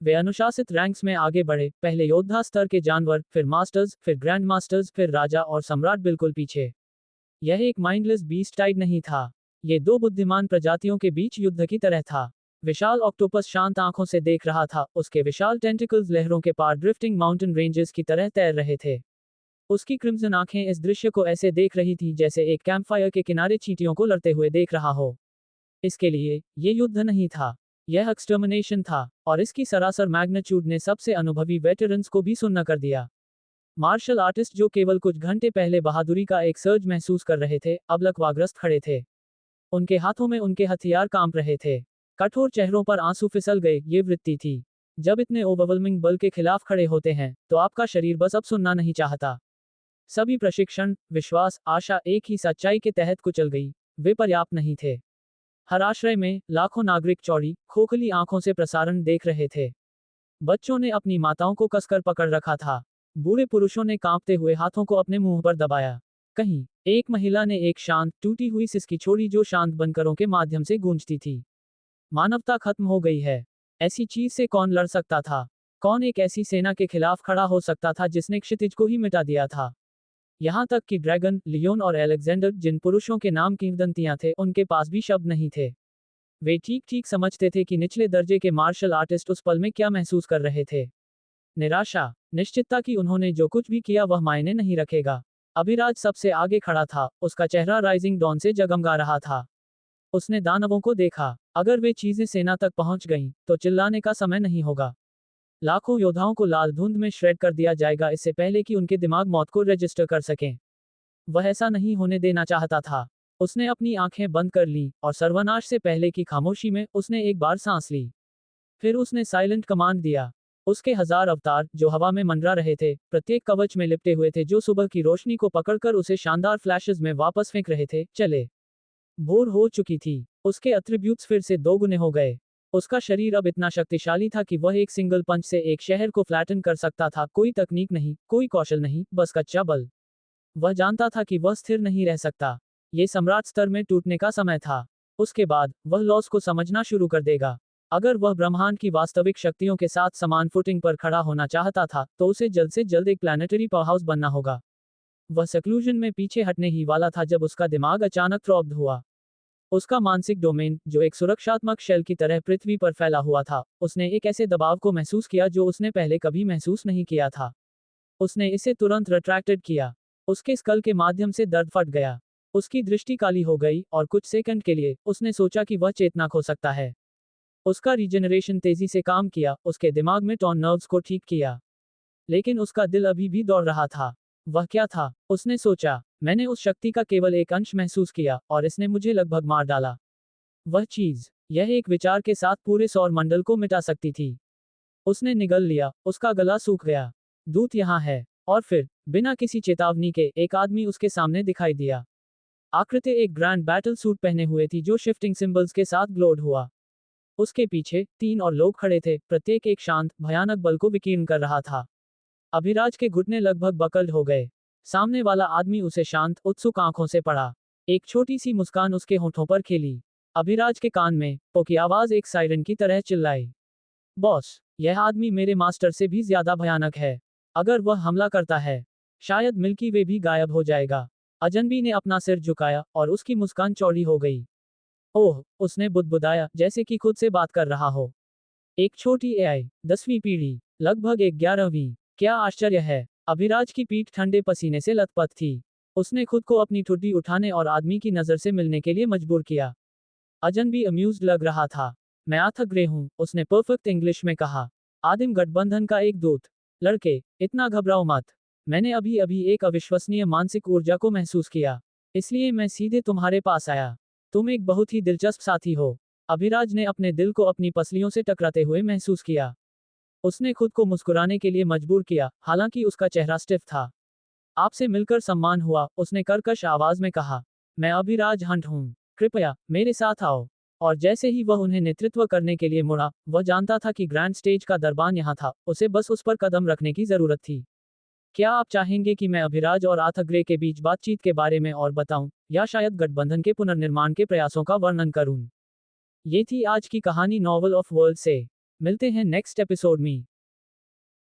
वे अनुशासित रैंक्स में आगे बढ़े, पहले योद्धा स्तर के जानवर, फिर मास्टर्स, फिर ग्रैंड मास्टर्स, फिर राजा और सम्राट बिल्कुल पीछे। यह एक माइंडलेस बीस्ट टाइड नहीं था। ये दो बुद्धिमान प्रजातियों के बीच युद्ध की तरह था। विशाल ऑक्टोपस शांत आंखों से देख रहा था, उसके विशाल टेंटिकल्स लहरों के पार ड्रिफ्टिंग माउंटेन रेंजेस की तरह तैर रहे थे। उसकी क्रिम्सन आंखें इस दृश्य को ऐसे देख रही थी जैसे एक कैंपफायर के किनारे चींटियों को लड़ते हुए देख रहा हो। इसके लिए ये युद्ध नहीं था, यह एक्सटर्मिनेशन था, और इसकी सरासर मैग्नीट्यूड ने सबसे अनुभवी वेटरन्स को भी सुन्न कर दिया। मार्शल आर्टिस्ट जो केवल कुछ घंटे पहले बहादुरी का एक सर्ज महसूस कर रहे थे, अब लकवाग्रस्त खड़े थे। उनके हाथों में उनके हथियार कांप रहे थे, कठोर चेहरों पर आंसू फिसल गए। ये वृत्ति थी, जब इतने ओवरवेलमिंग बल के खिलाफ खड़े होते हैं तो आपका शरीर बस अब सुनना नहीं चाहता। सभी प्रशिक्षण, विश्वास, आशा एक ही सच्चाई के तहत कुचल गई, वे पर्याप्त नहीं थे। हर आश्रय में लाखों नागरिक चौड़ी, खोखली आंखों से प्रसारण देख रहे थे। बच्चों ने अपनी माताओं को कसकर पकड़ रखा था, बूढ़े पुरुषों ने कांपते हुए हाथों को अपने मुंह पर दबाया। कहीं एक महिला ने एक शांत, टूटी हुई सिसकी छोड़ी जो शांत बनकरों के माध्यम से गूंजती थी। मानवता खत्म हो गई है। ऐसी चीज से कौन लड़ सकता था? कौन एक ऐसी सेना के खिलाफ खड़ा हो सकता था जिसने क्षितिज को ही मिटा दिया था? यहाँ तक कि ड्रैगन, लियोन और अलेक्जेंडर, जिन पुरुषों के नाम किंवदंतियां थे, उनके पास भी शब्द नहीं थे। वे ठीक ठीक समझते थे कि निचले दर्जे के मार्शल आर्टिस्ट उस पल में क्या महसूस कर रहे थे। निराशा, निश्चितता कि उन्होंने जो कुछ भी किया वह मायने नहीं रखेगा। अभिराज सबसे आगे खड़ा था, उसका चेहरा राइजिंग डॉन से जगमगा रहा था। उसने दानवों को देखा, अगर वे चीजें सेना तक पहुंच गईं, तो चिल्लाने का समय नहीं होगा। लाखों योद्धाओं को लाल धुंध में श्रेड कर दिया जाएगा इससे पहले कि उनके दिमाग मौत को रजिस्टर कर सकें। वह ऐसा नहीं होने देना चाहता था। उसने अपनी आंखें बंद कर ली, और सर्वनाश से पहले की खामोशी में उसने एक बार सांस ली। फिर उसने साइलेंट कमांड दिया। उसके 1000 अवतार, जो हवा में मंडरा रहे थे, प्रत्येक कवच में लिपटे हुए थे जो सुबह की रोशनी को पकड़कर उसे शानदार फ्लैशेस में वापस फेंक रहे थे, चले। भोर हो चुकी थी, उसके एट्रिब्यूट्स फिर से दोगुने हो गए। उसका शरीर अब इतना शक्तिशाली था कि वह एक सिंगल पंच से एक शहर को फ्लैटन कर सकता था। कोई तकनीक नहीं, कोई कौशल नहीं, बस कच्चा बल। वह जानता था कि वह स्थिर नहीं रह सकता। ये सम्राट स्तर में टूटने का समय था। उसके बाद वह लॉस को समझना शुरू कर देगा। अगर वह ब्रह्मांड की वास्तविक शक्तियों के साथ समान फुटिंग पर खड़ा होना चाहता था, तो उसे जल्द से जल्द एक प्लैनेटरी पावरहाउस बनना होगा। वह सक्लूजन में पीछे हटने ही वाला था जब उसका दिमाग अचानक क्रॉप्ड हुआ। उसका मानसिक डोमेन, जो एक सुरक्षात्मक शेल की तरह पृथ्वी पर फैला हुआ था, उसने एक ऐसे दबाव को महसूस किया जो उसने पहले कभी महसूस नहीं किया था। उसने इसे तुरंत रिट्रैक्टेड किया। उसके स्कल के माध्यम से दर्द फट गया। उसकी दृष्टि काली हो गई, और कुछ सेकंड के लिए उसने सोचा कि वह चेतना खो सकता है। उसका रीजनरेशन तेजी से काम किया, उसके दिमाग में टॉन नर्व्स को ठीक किया। लेकिन उसका दिल अभी भी दौड़ रहा था। वह क्या था? उसने सोचा, मैंने उस शक्ति का केवल एक अंश महसूस किया, और इसने मुझे लगभग मार डाला। वह चीज, यह एक विचार के साथ पूरे सौर मंडल को मिटा सकती थी। उसने निगल लिया, उसका गला सूख गया। दूत यहाँ है। और फिर, बिना किसी चेतावनी के, एक आदमी उसके सामने दिखाई दिया। आकृति एक ग्रैंड बैटल सूट पहने हुए थी जो शिफ्टिंग सिंबल्स के साथ ग्लोड हुआ। उसके पीछे 3 और लोग खड़े थे, प्रत्येक एक शांत, भयानक बल को विकीर्ण कर रहा था। अभिराज के घुटने लगभग बकल्ड हो गए। सामने वाला आदमी उसे शांत, उत्सुक आंखों से पढ़ा। एक छोटी सी मुस्कान उसके होठों पर खेली। अभिराज के कान में पो की आवाज एक सायरन की तरह चिल्लाई। बॉस, यह आदमी मेरे मास्टर से भी ज्यादा भयानक है। अगर वह हमला करता है, शायद मिल्की वे भी गायब हो जाएगा। अजनबी ने अपना सिर झुकाया, और उसकी मुस्कान चौड़ी हो गई। ओह, उसने बुदबुदाया, जैसे कि खुद से बात कर रहा हो। एक छोटी एआई, 10वीं पीढ़ी, लगभग एक 11वीं। क्या आश्चर्य है। अभिराज की पीठ ठंडे पसीने से लथपथ थी। उसने खुद को अपनी ठुड्डी उठाने और आदमी की नजर से मिलने के लिए मजबूर किया। अजनबी अम्यूज्ड लग रहा था। मैं आर्थर ग्रे हूं, उसने परफेक्ट इंग्लिश में कहा। आदिम गठबंधन का एक दूत। लड़के, इतना घबराओ मत। मैंने अभी अभी एक अविश्वसनीय मानसिक ऊर्जा को महसूस किया, इसलिए मैं सीधे तुम्हारे पास आया। तुम एक बहुत ही दिलचस्प साथी हो। अभिराज ने अपने दिल को अपनी पसलियों से टकराते हुए महसूस किया। उसने खुद को मुस्कुराने के लिए मजबूर किया, हालांकि उसका चेहरा स्टिफ था। आपसे मिलकर सम्मान हुआ, उसने कर्कश आवाज में कहा। मैं अभिराज हंट हूं। कृपया, मेरे साथ आओ। और जैसे ही वह उन्हें नेतृत्व करने के लिए मुड़ा, वह जानता था कि ग्रैंड स्टेज का दरबान यहाँ था, उसे बस उस पर कदम रखने की जरूरत थी। क्या आप चाहेंगे कि मैं अभिराज और आर्थर ग्रे के बीच बातचीत के बारे में और बताऊं, या शायद गठबंधन के पुनर्निर्माण के प्रयासों का वर्णन करूं? ये थी आज की कहानी नॉवल ऑफ वर्ल्ड से। मिलते हैं नेक्स्ट एपिसोड में।